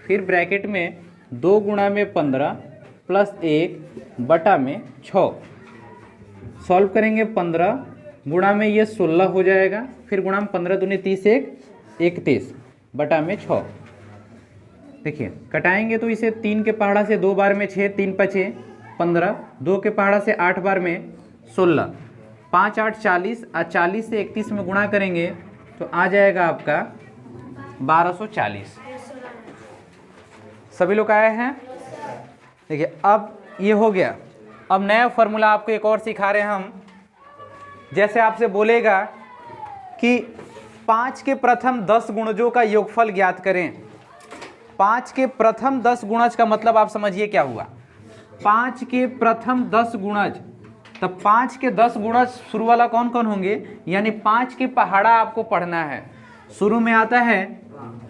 फिर ब्रैकेट में 2 गुणा में 15 प्लस 1 बटा में 6। सॉल्व करेंगे 15 गुणा में ये 16 हो जाएगा, फिर गुणा में 15 दूनी 30 31 बटा में 6। देखिए कटाएंगे तो इसे 3 के पहाड़ा से 2 बार में 6, 3 पचे 15, 2 के पहाड़ा से 8 बार में 16, 5 8 40 और 40 से 31 में गुणा करेंगे तो आ जाएगा आपका 1240। सभी लोग आए हैं। देखिए अब ये हो गया। अब नया फॉर्मूला आपको एक और सिखा रहे हैं हम। जैसे आपसे बोलेगा कि 5 के प्रथम 10 गुणजों का योगफल ज्ञात करें। 5 के प्रथम 10 गुणज का मतलब आप समझिए क्या हुआ। 5 के प्रथम 10 गुणज, तब 5 के 10 गुणज शुरू वाला कौन कौन होंगे, यानी 5 के पहाड़ा आपको पढ़ना है। शुरू में आता है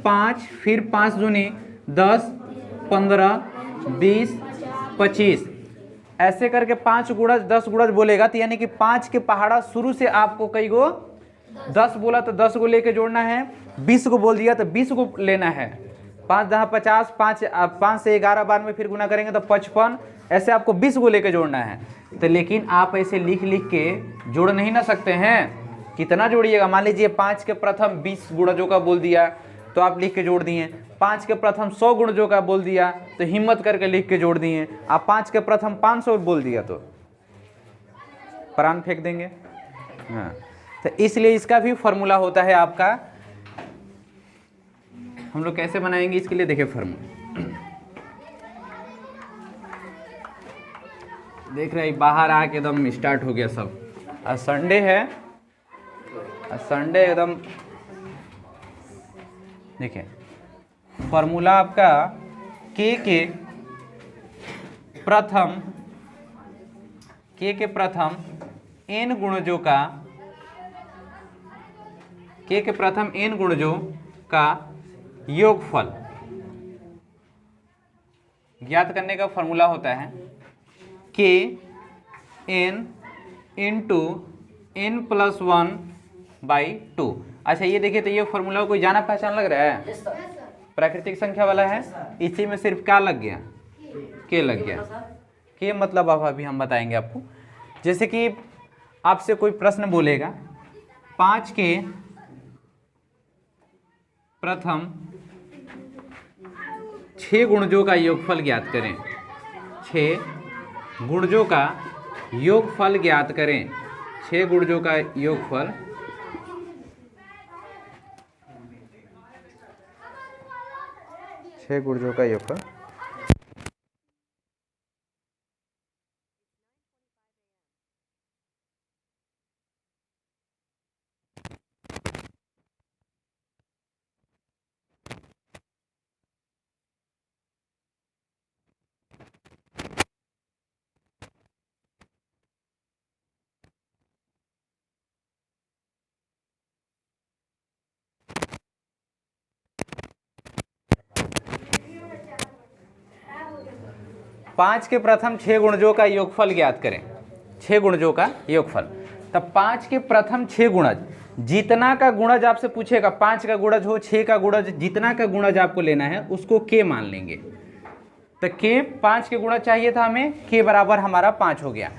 5, फिर 5 दूनी 10, 15, 20, 25, ऐसे करके 5 गुणज 10 गुणज बोलेगा तो यानी कि 5 के पहाड़ा शुरू से आपको कई गो 10 बोला तो 10 को लेके जोड़ना है, 20 को बोल दिया तो 20 को लेना है। 5 10 50, 5 से 11 बार में फिर गुना करेंगे तो 55, ऐसे आपको 20 को लेके जोड़ना है। तो लेकिन आप ऐसे लिख लिख के जोड़ नहीं ना सकते हैं। कितना जोड़िएगा, मान लीजिए 5 के प्रथम 20 गुणजों का बोल दिया तो आप लिख के जोड़ दिए। 5 के प्रथम 100 गुणजों का बोल दिया तो हिम्मत करके लिख के जोड़ दिए। आप 5 के प्रथम 500 बोल दिया तो प्राण फेंक देंगे। हाँ, तो इसलिए इसका भी फॉर्मूला होता है आपका। हम लोग कैसे बनाएंगे इसके लिए, देखिए फॉर्मूला। देख रहे हैं बाहर आके एकदम स्टार्ट हो गया सब। आज संडे है, आज संडे एकदम। देखिए फॉर्मूला आपका के प्रथम n गुणजों का के प्रथम n गुणजों का योगफल ज्ञात करने का फॉर्मूला होता है के n इंटू n+1/2। अच्छा ये देखिए, तो ये फॉर्मूला कोई जाना पहचान लग रहा है? प्राकृतिक संख्या वाला है, इसी में सिर्फ क्या लग गया? के लग गया। के मतलब अब अभी हम बताएंगे आपको। जैसे कि आपसे कोई प्रश्न बोलेगा 5 के प्रथम 6 गुणजों का योगफल ज्ञात करें। 6 गुणजों का योगफल ज्ञात करें। 6 गुणजों का योगफल गुणजों का योगफल। पाँच के प्रथम 6 गुणजों का योगफल ज्ञात करें। 6 गुणजों का योगफल, तब 5 के प्रथम 6 गुणज, जितना का गुणज आपसे पूछेगा, 5 का गुणज हो, 6 का गुणज, जितना का गुणज आपको लेना है उसको के मान लेंगे। तो के 5 के गुणज चाहिए था हमें, के बराबर हमारा 5 हो गया।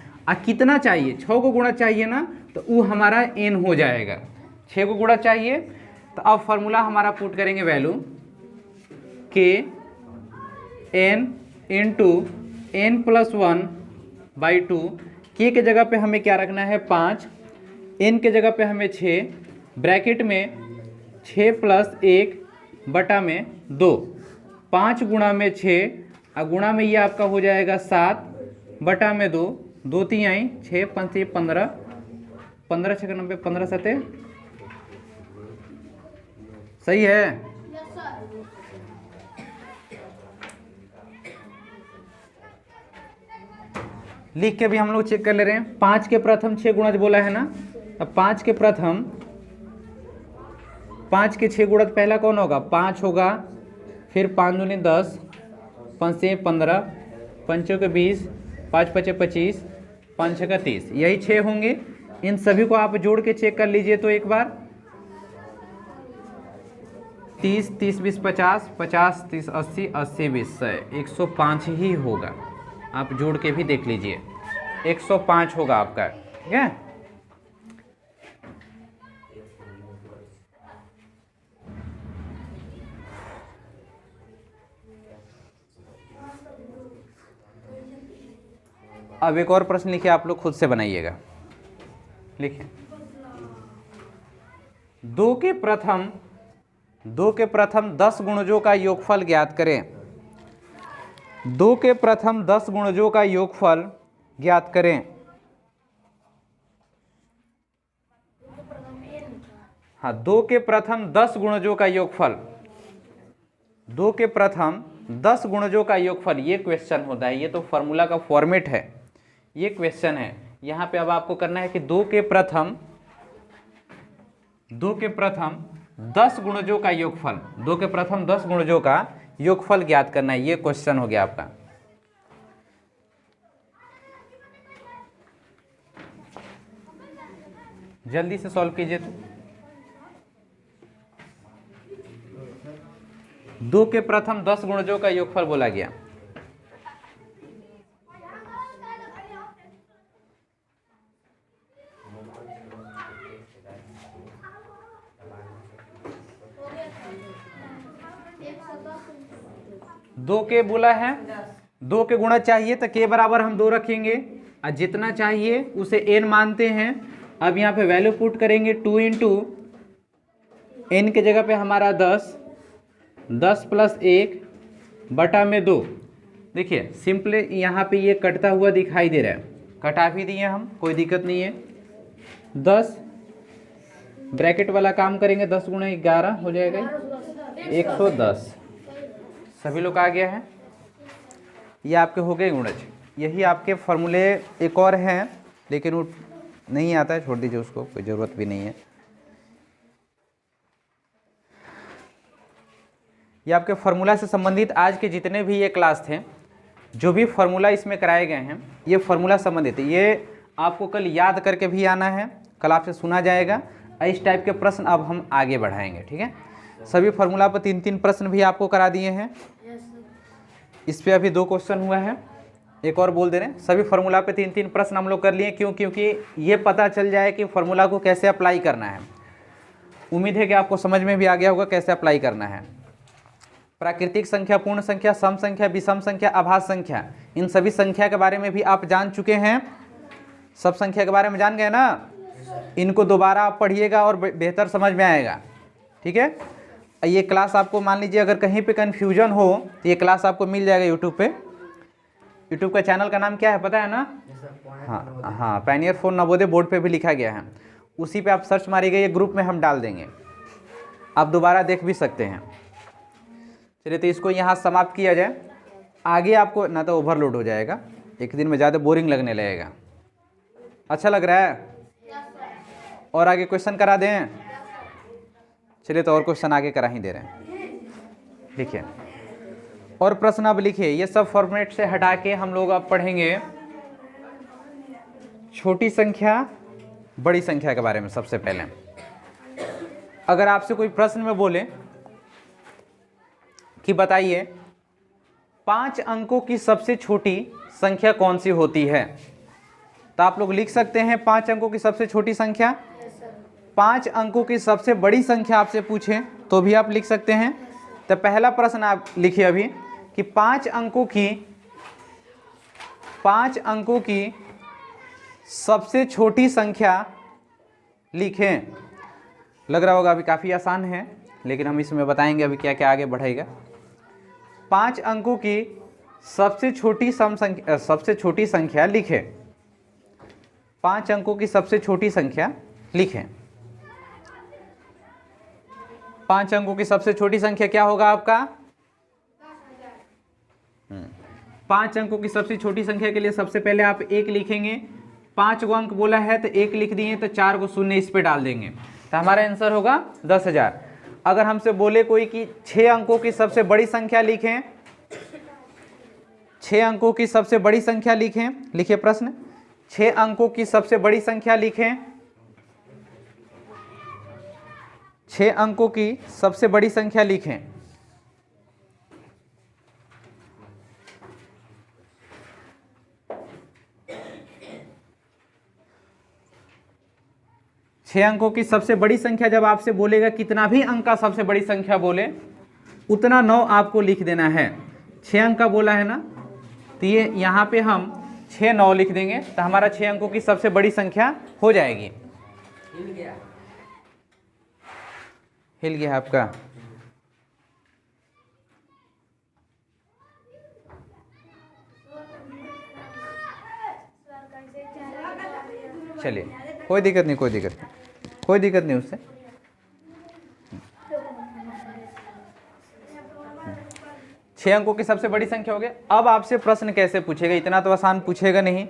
कितना चाहिए? 6 को गुणज चाहिए ना, तो वो हमारा n हो जाएगा। 6 को गुणज चाहिए, तो अब फॉर्मूला हमारा पुट करेंगे वैल्यू के n इंटू n+1/2। के जगह पे हमें क्या रखना है? 5, n के जगह पे हमें 6, ब्रैकेट में 6 + 1/2। 5 गुणा में 6 और गुणा में ये आपका हो जाएगा 7/2। 2 3 6 5 15, 15 6 90, 15 7 सही है। लिख के भी हम लोग चेक कर ले रहे हैं। 5 के प्रथम 6 गुणज बोला है ना, अब 5 के 6 गुणज पहला कौन होगा? 5 होगा, फिर 5 दूनी 10, 5 से 15, 5 के 20, 5 5 25, 5 6 30, यही 6 होंगे। इन सभी को आप जोड़ के चेक कर लीजिए तो एक बार। 30 30 20 50, 50 30 80, 80 20 100, 105 ही होगा। आप जोड़ के भी देख लीजिए, 105 होगा आपका, ठीक है। अब एक और प्रश्न लिखिए, आप लोग खुद से बनाइएगा। लिखिए 2 के प्रथम 10 गुणजों का योगफल ज्ञात करें। 2 के प्रथम 10 गुणजों का योगफल ज्ञात करें। हाँ, 2 के प्रथम 10 गुणजों का योगफल, 2 के प्रथम 10 गुणजों का योगफल, ये क्वेश्चन होता है। ये तो फॉर्मूला का फॉर्मेट है, ये क्वेश्चन है। यहाँ पे अब आपको करना है कि 2 के प्रथम 10 गुणजों का योगफल, 2 के प्रथम 10 गुणजों का योगफल ज्ञात करना है। ये क्वेश्चन हो गया आपका। जल्दी से सॉल्व कीजिए। तो 2 के प्रथम 10 गुणजों का योगफल बोला गया। दो के बोला है, 2 के गुणा चाहिए तो के बराबर हम 2 रखेंगे और जितना चाहिए उसे n मानते हैं। अब यहाँ पे वैल्यू पुट करेंगे 2 इंटू n के जगह पे हमारा 10, 10 + 1/2। देखिए सिंपल यहाँ पे ये कटता हुआ दिखाई दे रहा है, कटा भी दिए हम, कोई दिक्कत नहीं है। 10 ब्रैकेट वाला काम करेंगे, 10 गुणा 11 हो जाएगा 110। सभी लोग आ गया है, ये आपके हो गए गुणज। यही आपके फॉर्मूले एक और हैं लेकिन वो नहीं आता है, छोड़ दीजिए उसको, कोई ज़रूरत भी नहीं है। ये आपके फार्मूला से संबंधित आज के जितने भी ये क्लास थे, जो भी फार्मूला इसमें कराए गए हैं, ये फार्मूला संबंधित है। ये आपको कल याद करके भी आना है, कल आपसे सुना जाएगा। इस टाइप के प्रश्न अब हम आगे बढ़ाएंगे, ठीक है। सभी फार्मूला पर 3-3 प्रश्न भी आपको करा दिए हैं। इस पे अभी 2 क्वेश्चन हुआ है, एक और बोल दे रहे हैं। सभी फार्मूला पे 3-3 प्रश्न हम लोग कर लिए, क्यों? क्योंकि ये पता चल जाए कि फार्मूला को कैसे अप्लाई करना है। उम्मीद है कि आपको समझ में भी आ गया होगा कैसे अप्लाई करना है। प्राकृतिक संख्या, पूर्ण संख्या, सम संख्या, विषम संख्या, अभाज्य संख्या, इन सभी संख्या के बारे में भी आप जान चुके हैं। सब संख्या के बारे में जान गए ना। इनको दोबारा आप पढ़िएगा और बेहतर समझ में आएगा, ठीक है। ये क्लास आपको मान लीजिए अगर कहीं पे कन्फ्यूजन हो तो ये क्लास आपको मिल जाएगा यूट्यूब पे। यूट्यूब का चैनल का नाम क्या है पता है ना? हाँ, पायनियर फॉर नवोदय बोर्ड पे भी लिखा गया है। उसी पे आप सर्च मारिएगा, ये ग्रुप में हम डाल देंगे, आप दोबारा देख भी सकते हैं। चलिए तो इसको यहाँ समाप्त किया जाए। आगे आपको ना तो ओवरलोड हो जाएगा, एक दिन में ज़्यादा बोरिंग लगने लगेगा। अच्छा लग रहा है? और आगे क्वेश्चन करा दें? चलिए तो और क्वेश्चन आगे करा ही दे रहे हैं, लिखिए। और प्रश्न अब लिखिए। ये सब फॉर्मेट से हटा के हम लोग अब पढ़ेंगे छोटी संख्या बड़ी संख्या के बारे में। सबसे पहले अगर आपसे कोई प्रश्न में बोले कि बताइए 5 अंकों की सबसे छोटी संख्या कौन सी होती है, तो आप लोग लिख सकते हैं 5 अंकों की सबसे छोटी संख्या। 5 अंकों की सबसे बड़ी संख्या आपसे पूछें तो भी आप लिख सकते हैं। तो पहला प्रश्न आप लिखिए अभी कि 5 अंकों की सबसे छोटी संख्या लिखें। लग रहा होगा अभी काफ़ी आसान है, लेकिन हम इसमें बताएंगे अभी क्या क्या आगे बढ़ेगा। 5 अंकों की सबसे छोटी संख्या लिखें। 5 अंकों की सबसे छोटी संख्या लिखें। 5 अंकों की सबसे छोटी संख्या क्या होगा आपका? 5 अंकों की सबसे छोटी संख्या के लिए सबसे पहले आप 1 लिखेंगे। 5 गो अंक बोला है तो 1 लिख दिए, तो 4 को शून्य इस पे डाल देंगे, तो हमारा आंसर होगा 10,000। अगर हमसे बोले कोई कि 6 अंकों की सबसे बड़ी संख्या लिखें, 6 अंकों की सबसे बड़ी संख्या लिखें। लिखिए प्रश्न, 6 अंकों की सबसे बड़ी संख्या लिखें। 6 अंकों की सबसे बड़ी संख्या लिखें। छह अंकों की सबसे बड़ी संख्या जब आपसे बोलेगा, कितना भी अंक का सबसे बड़ी संख्या बोले उतना 9 आपको लिख देना है। 6 अंक का बोला है ना, तो ये यहाँ पे हम 6 9 लिख देंगे, तो हमारा 6 अंकों की सबसे बड़ी संख्या हो जाएगी। हिल गया आपका? चलिए कोई दिक्कत नहीं, कोई दिक्कत नहीं उससे। छह अंकों की सबसे बड़ी संख्या हो गया। अब आपसे प्रश्न कैसे पूछेगा? इतना तो आसान पूछेगा नहीं,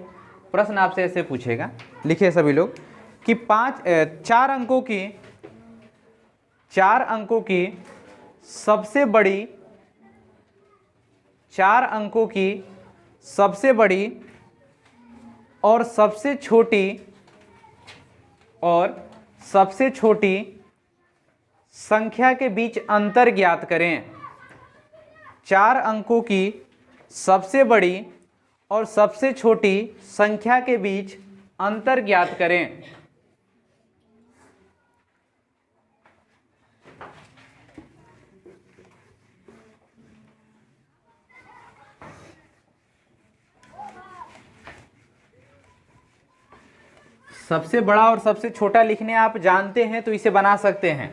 प्रश्न आपसे ऐसे पूछेगा। लिखिए सभी लोग कि 4 अंकों की सबसे बड़ी 4 अंकों की सबसे बड़ी और सबसे छोटी संख्या के बीच अंतर ज्ञात करें। 4 अंकों की सबसे बड़ी और सबसे छोटी संख्या के बीच अंतर ज्ञात करें। सबसे बड़ा और सबसे छोटा लिखने आप जानते हैं तो इसे बना सकते हैं।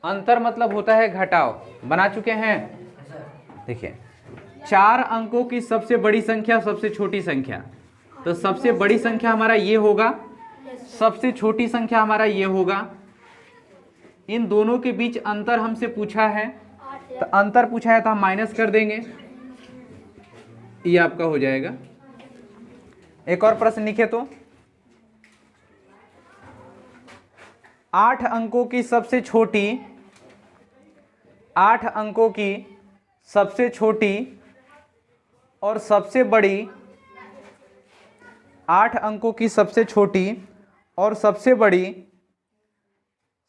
अंतर मतलब होता है घटाव, बना चुके हैं। देखिए 4 अंकों की सबसे बड़ी संख्या, सबसे छोटी संख्या। तो सबसे बड़ी संख्या हमारा ये होगा, सबसे छोटी संख्या हमारा ये होगा। इन दोनों के बीच अंतर हमसे पूछा है, तो अंतर पूछा है तो हम माइनस कर देंगे, ये आपका हो जाएगा। एक और प्रश्न लिखे तो 8 अंकों की सबसे छोटी, 8 अंकों की सबसे छोटी और सबसे बड़ी, 8 अंकों की सबसे छोटी और सबसे बड़ी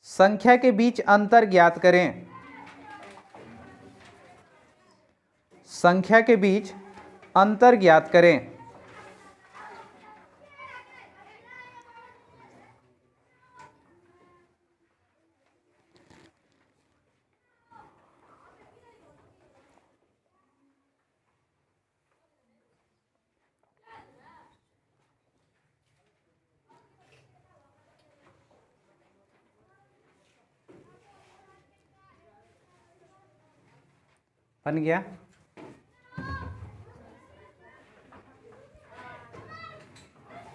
संख्या के बीच अंतर ज्ञात करें। संख्या के बीच अंतर ज्ञात करें। बन गया?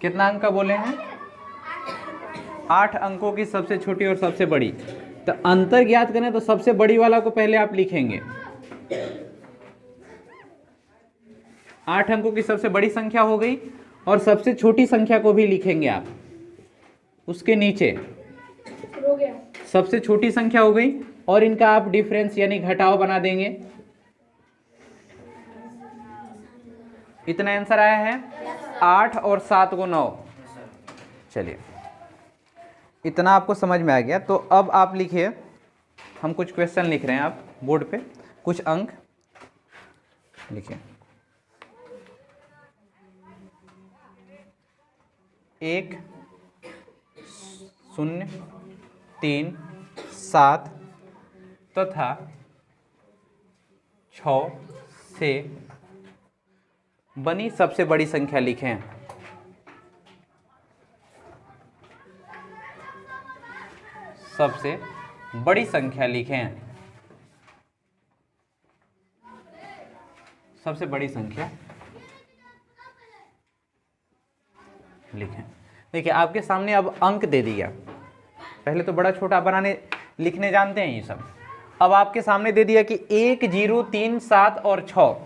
कितना अंक का बोले हैं? 8 अंकों की सबसे छोटी और सबसे बड़ी। तो अंतर ज्ञात करें तो सबसे बड़ी वाला को पहले आप लिखेंगे। 8 अंकों की सबसे बड़ी संख्या हो गई और सबसे छोटी संख्या को भी लिखेंगे आप उसके नीचे। हो गया। सबसे छोटी संख्या हो गई और इनका आप डिफरेंस यानी घटाव बना देंगे। इतना आंसर आया है। 8 और 7 को 9। चलिए, इतना आपको समझ में आ गया। तो अब आप लिखिए, हम कुछ क्वेश्चन लिख रहे हैं, आप बोर्ड पे कुछ अंक लिखिए। 1 0 3 7 तथा 6 से बनी सबसे बड़ी संख्या लिखें। सबसे बड़ी संख्या लिखें। सबसे बड़ी संख्या लिखें। देखिए, आपके सामने अब अंक दे दिया। पहले तो बड़ा छोटा बनाने लिखने जानते हैं ये सब। अब आपके सामने दे दिया कि 1 0 3 7 और 6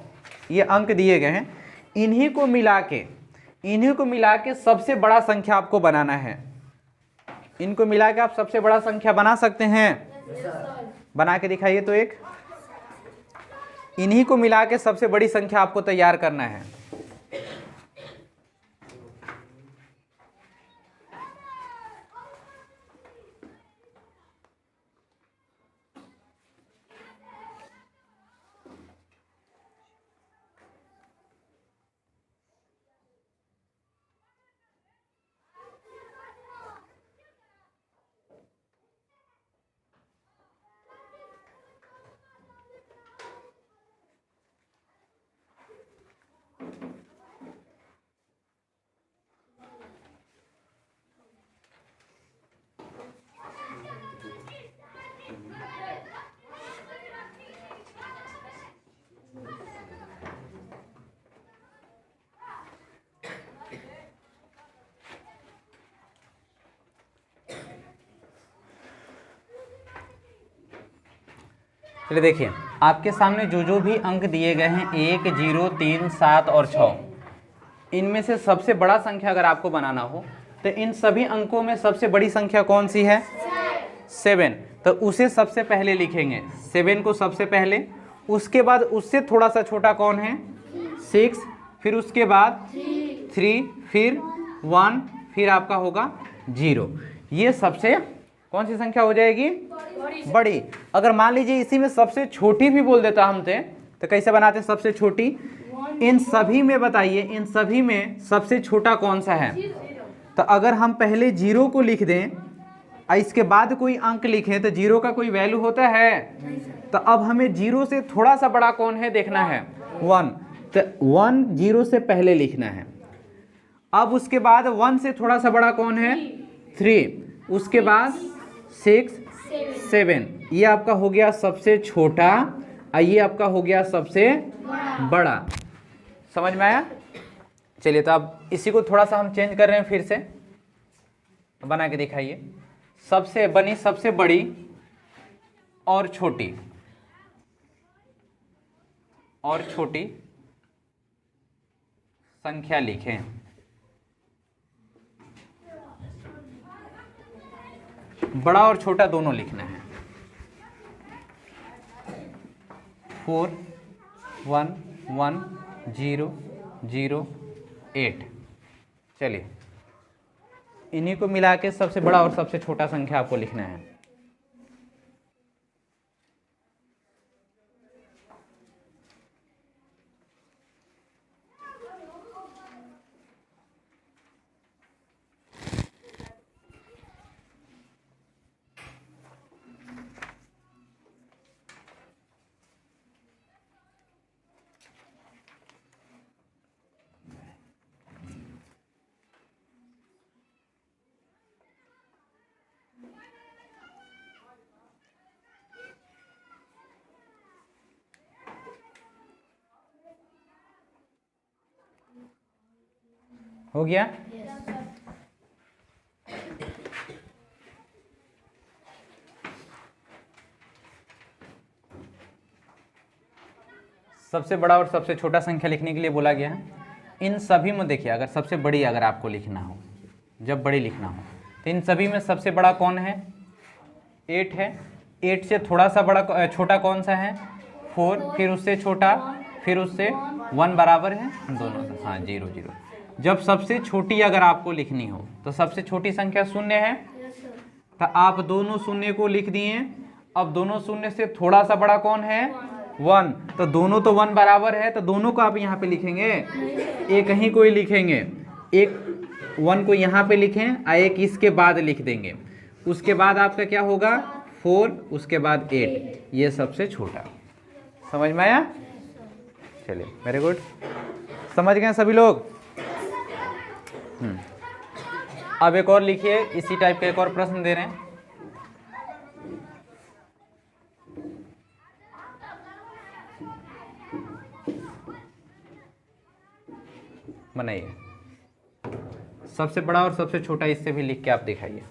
ये अंक दिए गए हैं। इन्हीं को मिला के सबसे बड़ा संख्या आपको बनाना है। इनको मिला के आप सबसे बड़ा संख्या बना सकते हैं। बना के दिखाइए तो एक। इन्हीं को मिला के सबसे बड़ी संख्या आपको तैयार करना है। चलिए देखिए, आपके सामने जो भी अंक दिए गए हैं 1 0 3 7 और 6, इनमें से सबसे बड़ा संख्या अगर आपको बनाना हो तो इन सभी अंकों में सबसे बड़ी संख्या कौन सी है? 7। तो उसे सबसे पहले लिखेंगे, 7 को सबसे पहले। उसके बाद उससे थोड़ा सा छोटा कौन है? 6। फिर उसके बाद 3, फिर 1, फिर आपका होगा 0। ये सबसे कौन सी संख्या हो जाएगी? बड़ी। अगर मान लीजिए इसी में सबसे छोटी भी बोल देता हमसे तो कैसे बनाते हैं सबसे छोटी? इन सभी में बताइए, इन सभी में सबसे छोटा कौन सा है? तो अगर हम पहले 0 को लिख दें और इसके बाद कोई अंक लिखें तो 0 का कोई वैल्यू होता है? तो अब हमें 0 से थोड़ा सा बड़ा कौन है देखना है? 1। तो 1 0 से पहले लिखना है। अब उसके बाद 1 से थोड़ा सा बड़ा कौन है? 3। उसके बाद 6 7। ये आपका हो गया सबसे छोटा ये आपका हो गया सबसे बड़ा। समझ में आया? चलिए, तो अब इसी को थोड़ा सा हम चेंज कर रहे हैं, फिर से बना के दिखाइए। सबसे बड़ी और छोटी संख्या लिखें। बड़ा और छोटा दोनों लिखना है। 4 1 1 0 0 8। चलिए, इन्हीं को मिला के सबसे बड़ा और सबसे छोटा संख्या आपको लिखना है। हो गया? सबसे बड़ा और सबसे छोटा संख्या लिखने के लिए बोला गया है। इन सभी में देखिए, अगर सबसे बड़ी अगर आपको लिखना हो, जब बड़ी लिखना हो, तो इन सभी में सबसे बड़ा कौन है? 8 है। 8 से थोड़ा सा बड़ा छोटा कौन सा है? 4। फिर उससे छोटा, फिर उससे 1 बराबर है दोनों का। हाँ, 0 0। जब सबसे छोटी अगर आपको लिखनी हो तो सबसे छोटी संख्या शून्य है, तो आप दोनों शून्य को लिख दिए। अब दोनों शून्य से थोड़ा सा बड़ा कौन है? 1। तो दोनों तो 1 बराबर है, तो दोनों को आप यहाँ पे लिखेंगे, एक ही कोई लिखेंगे। एक 1 को यहाँ पे लिखें, एक इसके बाद लिख देंगे। उसके बाद आपका क्या होगा? 4, उसके बाद 8। ये सबसे छोटा। समझ में आया? चलिए, वेरी गुड। समझ गए सभी लोग? अब एक और लिखिए, इसी टाइप का एक और प्रश्न दे रहे हैं। बनाइए। सबसे बड़ा और सबसे छोटा इससे भी लिख के आप दिखाइए।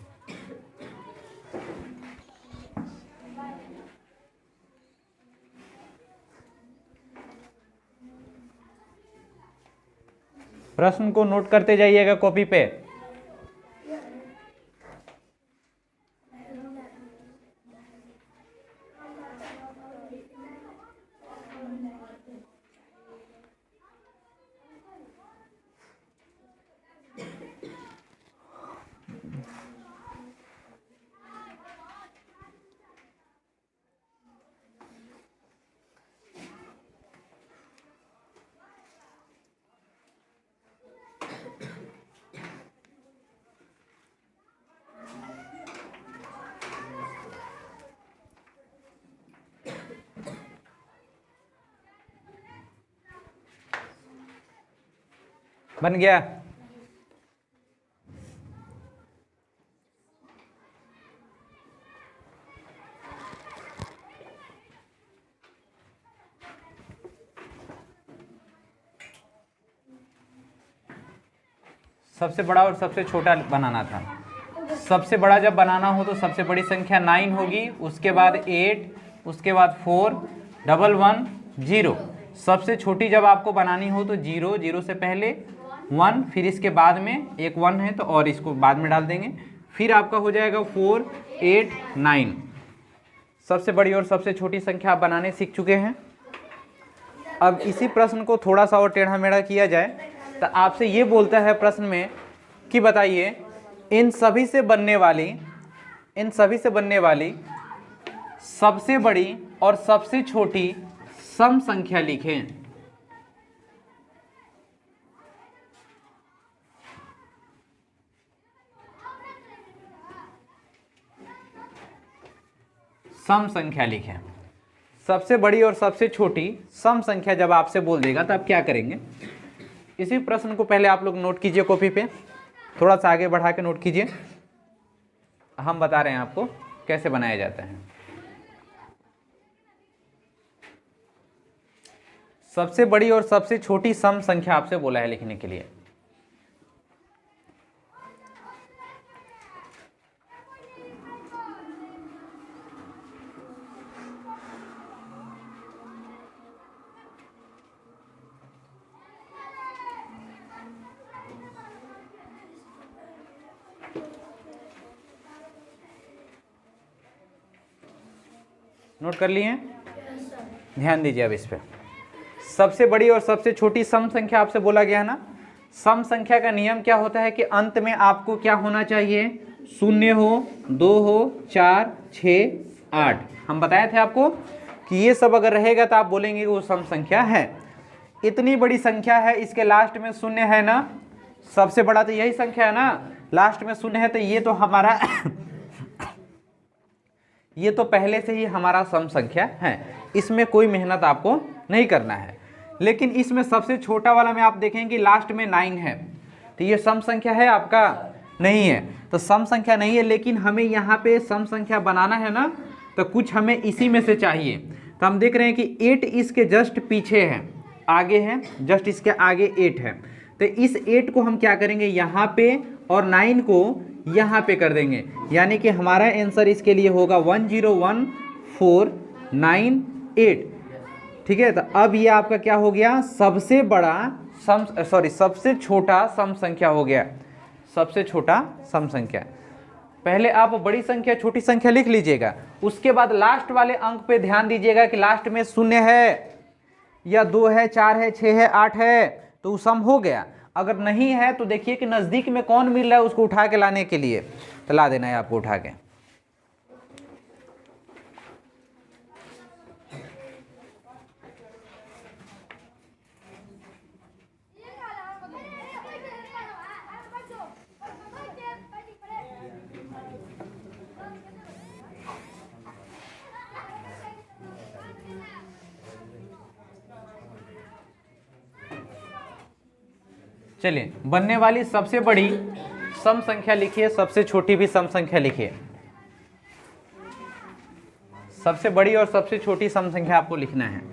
प्रश्न को नोट करते जाइएगा कॉपी पे। बन गया? सबसे बड़ा और सबसे छोटा बनाना था। सबसे बड़ा जब बनाना हो तो सबसे बड़ी संख्या 9 होगी, उसके बाद 8, उसके बाद 4 1 1 0। सबसे छोटी जब आपको बनानी हो तो 0 0 से पहले 1, फिर इसके बाद में एक 1 है तो और इसको बाद में डाल देंगे। फिर आपका हो जाएगा 4 8 9। सबसे बड़ी और सबसे छोटी संख्या आप बनाने सीख चुके हैं। अब इसी प्रश्न को थोड़ा सा और टेढ़ा मेढ़ा किया जाए तो आपसे ये बोलता है प्रश्न में कि बताइए इन सभी से बनने वाली सबसे बड़ी और सबसे छोटी सम संख्या लिखें। सम संख्या लिखें। सबसे बड़ी और सबसे छोटी सम संख्या जब आपसे बोल देगा तो आप क्या करेंगे? इसी प्रश्न को पहले आप लोग नोट कीजिए कॉपी पे, थोड़ा सा आगे बढ़ा के नोट कीजिए। हम बता रहे हैं आपको कैसे बनाया जाता है। सबसे बड़ी और सबसे छोटी सम संख्या आपसे बोला है लिखने के लिए। नोट कर लिए? ध्यान दीजिए अब इस पे। सबसे बड़ी और सबसे छोटी सम संख्या आपसे बोला गया है ना। सम संख्या का नियम क्या होता है कि अंत में आपको क्या होना चाहिए, 0 हो, 2 हो, 4, 6, 8। हम बताए थे आपको कि ये सब अगर रहेगा तो आप बोलेंगे कि वो सम संख्या है। इतनी बड़ी संख्या है, इसके लास्ट में 0 है ना, सबसे बड़ा तो यही संख्या है ना, लास्ट में 0 है, तो ये तो हमारा ये तो पहले से ही हमारा सम संख्या है, इसमें कोई मेहनत आपको नहीं करना है। लेकिन इसमें सबसे छोटा वाला में आप देखेंगे लास्ट में 9 है, तो ये सम संख्या है आपका, नहीं है, तो सम संख्या नहीं है। लेकिन हमें यहाँ पे सम संख्या बनाना है ना, तो कुछ हमें इसी में से चाहिए। तो हम देख रहे हैं कि 8 इसके जस्ट पीछे है, आगे है, जस्ट इसके आगे 8 है, तो इस 8 को हम क्या करेंगे यहाँ पे, और 9 को यहाँ पे कर देंगे, यानी कि हमारा आंसर इसके लिए होगा 101498। ठीक है, तो अब ये आपका क्या हो गया, सबसे बड़ा सबसे छोटा सम संख्या हो गया, सबसे छोटा सम संख्या। पहले आप बड़ी संख्या छोटी संख्या लिख लीजिएगा, उसके बाद लास्ट वाले अंक पे ध्यान दीजिएगा कि लास्ट में 0 है या 2 है, 4 है, 6 है, 8 है, तो सम हो गया। अगर नहीं है तो देखिए कि नज़दीक में कौन मिल रहा है, उसको उठा के लाने के लिए, तो ला देना है आपको उठा के। चलिए, बनने वाली सबसे बड़ी सम संख्या लिखिए, सबसे छोटी भी सम संख्या लिखिए। सबसे बड़ी और सबसे छोटी सम संख्या आपको लिखना है।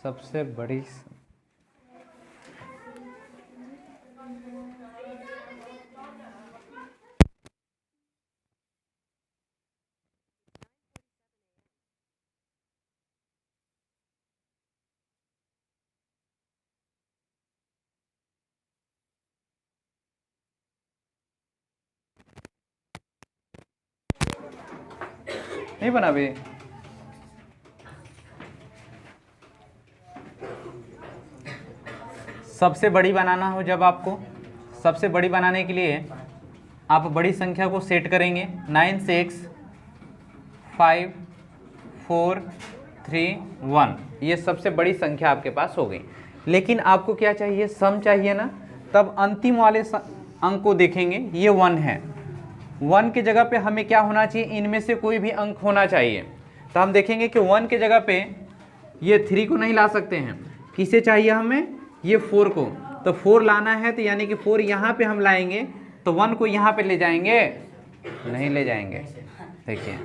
सबसे बड़ी नहीं बना भी। सबसे बड़ी बनाना हो, जब आपको सबसे बड़ी बनाने के लिए आप बड़ी संख्या को सेट करेंगे, 9 6 5 4 3 1, ये सबसे बड़ी संख्या आपके पास हो गई। लेकिन आपको क्या चाहिए, सम चाहिए ना, तब अंतिम वाले अंक को देखेंगे, ये 1 है, 1 की जगह पे हमें क्या होना चाहिए, इनमें से कोई भी अंक होना चाहिए। तो हम देखेंगे कि 1 की जगह पे ये 3 को नहीं ला सकते हैं, किसे चाहिए हमें, ये 4 को, तो 4 लाना है, तो यानी कि 4 यहाँ पे हम लाएंगे, तो 1 को यहाँ पे ले जाएंगे, नहीं ले जाएंगे। देखिए,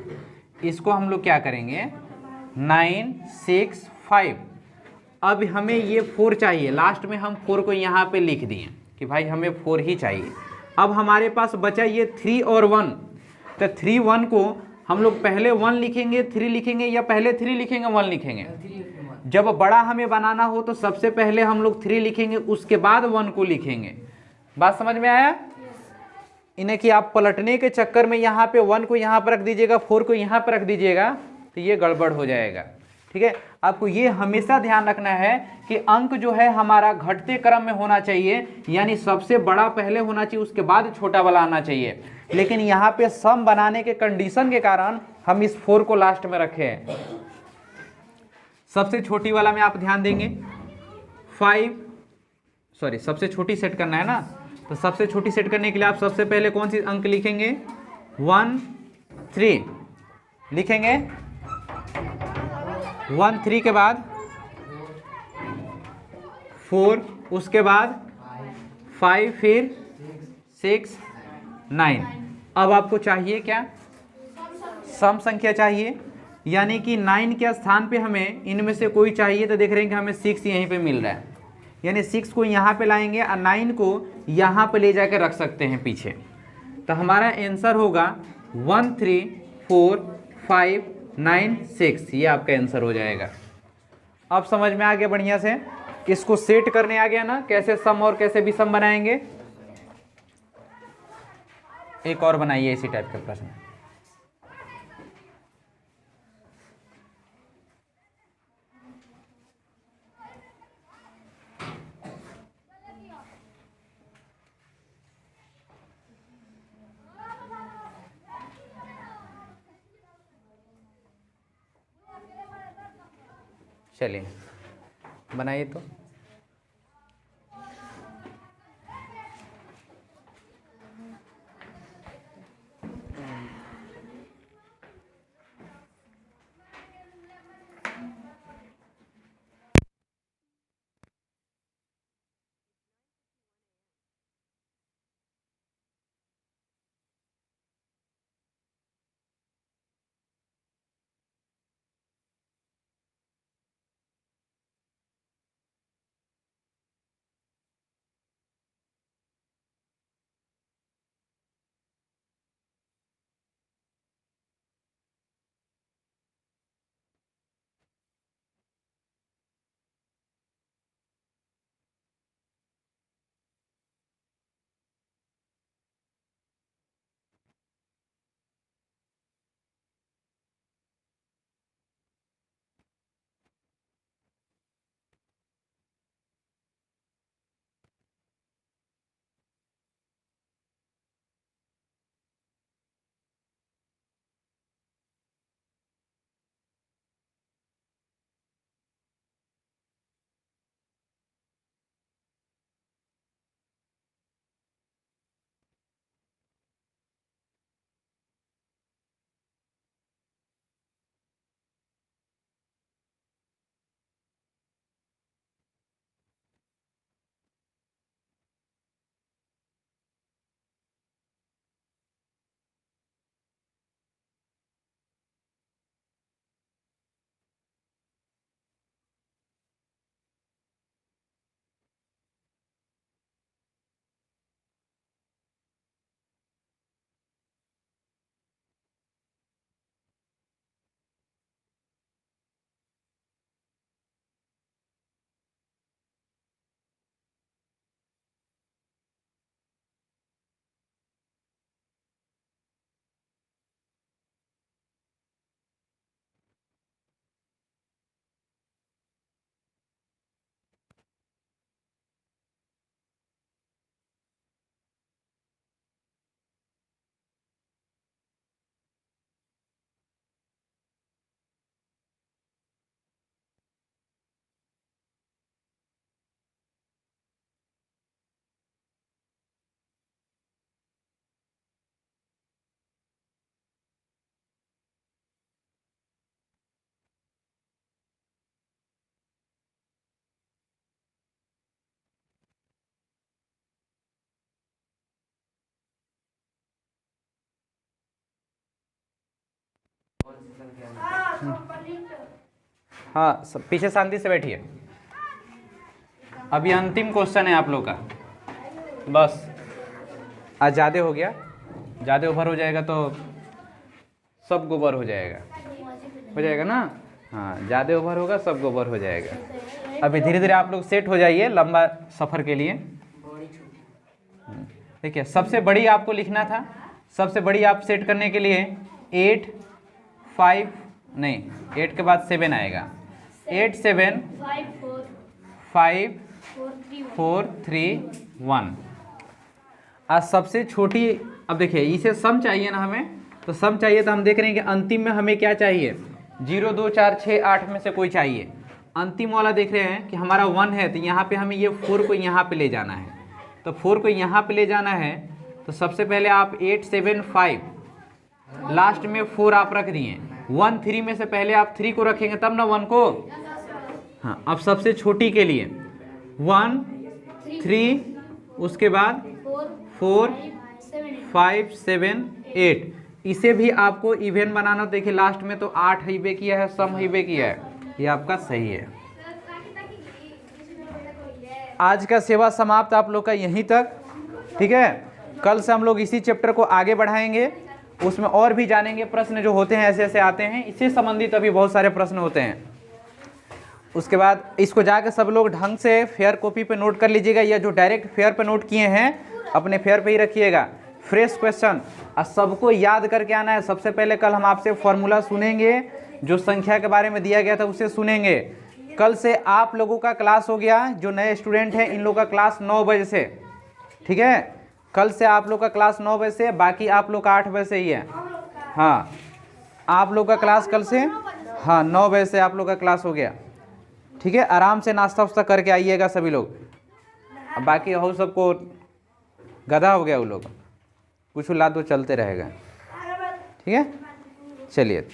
इसको हम लोग क्या करेंगे, 9 6 5, अब हमें ये 4 चाहिए, लास्ट में हम 4 को यहाँ पे लिख दिए कि भाई हमें 4 ही चाहिए। अब हमारे पास बचा ये 3 और 1, तो 3 1 को हम लोग पहले 1 लिखेंगे 3 लिखेंगे, या पहले 3 लिखेंगे 1 लिखेंगे। जब बड़ा हमें बनाना हो तो सबसे पहले हम लोग 3 लिखेंगे, उसके बाद 1 को लिखेंगे। बात समझ में आया? इन्हें कि आप पलटने के चक्कर में यहाँ पे 1 को यहाँ पर रख दीजिएगा, 4 को यहाँ पर रख दीजिएगा, तो ये गड़बड़ हो जाएगा। ठीक है, आपको ये हमेशा ध्यान रखना है कि अंक जो है हमारा घटते क्रम में होना चाहिए, यानी सबसे बड़ा पहले होना चाहिए, उसके बाद छोटा वाला आना चाहिए। लेकिन यहाँ पे सम बनाने के कंडीशन के कारण हम इस 4 को लास्ट में रखे हैं। सबसे छोटी वाला में आप ध्यान देंगे 5, सॉरी सबसे छोटी सेट करना है ना, तो सबसे छोटी सेट करने के लिए आप सबसे पहले कौन सी अंक लिखेंगे, 1 3 लिखेंगे, 1 3 के बाद 4, उसके बाद 5, फिर 6 9। अब आपको चाहिए क्या, सम संख्या चाहिए, यानी कि 9 के स्थान पे हमें इनमें से कोई चाहिए, तो देख रहे हैं कि हमें 6 यहीं पे मिल रहा है, यानी 6 को यहाँ पे लाएंगे और 9 को यहाँ पे ले जाकर रख सकते हैं पीछे। तो हमारा आंसर होगा 1 3 4 5 9 6, ये आपका आंसर हो जाएगा। अब समझ में आ गया बढ़िया से, इसको सेट करने आ गया ना, कैसे सम और कैसे विषम बनाएंगे। एक और बनाइए इसी टाइप का प्रश्न। चलिए बनाइए तो। हाँ सब पीछे शांति से बैठिए। अभी अंतिम क्वेश्चन है आप लोग का, बस आज ज़्यादा हो गया, ज़्यादा ओवर हो जाएगा तो सब गोबर हो जाएगा ना। हाँ ज़्यादा ओवर होगा सब गोबर हो जाएगा। अभी धीरे धीरे आप लोग सेट हो जाइए लंबा सफ़र के लिए। देखिए सबसे बड़ी आपको लिखना था, सबसे बड़ी आप सेट करने के लिए 8 5 नहीं 8 के बाद 7 आएगा, 8 7 5 4 3 1। आज सबसे छोटी, अब देखिए इसे सम चाहिए ना हमें, तो सम चाहिए तो हम देख रहे हैं कि अंतिम में हमें क्या चाहिए, 0 2 4 6 8 में से कोई चाहिए। अंतिम वाला देख रहे हैं कि हमारा 1 है, तो यहाँ पे हमें ये 4 को यहाँ पे ले जाना है। तो 4 को यहाँ पे ले जाना है, तो सबसे पहले आप 8 7 5 लास्ट में 4 आप रख दिए, 1 3 में से पहले आप 3 को रखेंगे तब ना 1 को। हाँ, अब सबसे छोटी के लिए 1 3, उसके बाद 4 5 7 8, इसे भी आपको इवेन बनाना। देखिए लास्ट में तो 8 हिबे किया है, सम हिबे किया है, ये आपका सही है। आज का सेवा समाप्त आप लोग का यहीं तक, ठीक है। कल से हम लोग इसी चैप्टर को आगे बढ़ाएंगे, उसमें और भी जानेंगे प्रश्न जो होते हैं ऐसे ऐसे आते हैं, इससे संबंधित अभी बहुत सारे प्रश्न होते हैं। उसके बाद इसको जाकर सब लोग ढंग से फेयर कॉपी पे नोट कर लीजिएगा, या जो डायरेक्ट फेयर पे नोट किए हैं अपने फेयर पे ही रखिएगा। फ्रेश क्वेश्चन और सबको याद करके आना है। सबसे पहले कल हम आपसे फॉर्मूला सुनेंगे, जो संख्या के बारे में दिया गया था उसे सुनेंगे। कल से आप लोगों का क्लास हो गया, जो नए स्टूडेंट हैं इन लोगों का क्लास 9 बजे से, ठीक है। कल से आप लोग का क्लास 9 बजे से, बाकी आप लोग का 8 बजे से ही है। हाँ, आप लोग का क्लास कल से, हाँ 9 बजे से आप लोग का क्लास हो गया, ठीक है। आराम से नाश्ता वास्ता करके आइएगा सभी लोग। अब बाकी हो सबको गधा हो गया वो लोग, कुछ ला दो चलते रहेगा, ठीक है। चलिए।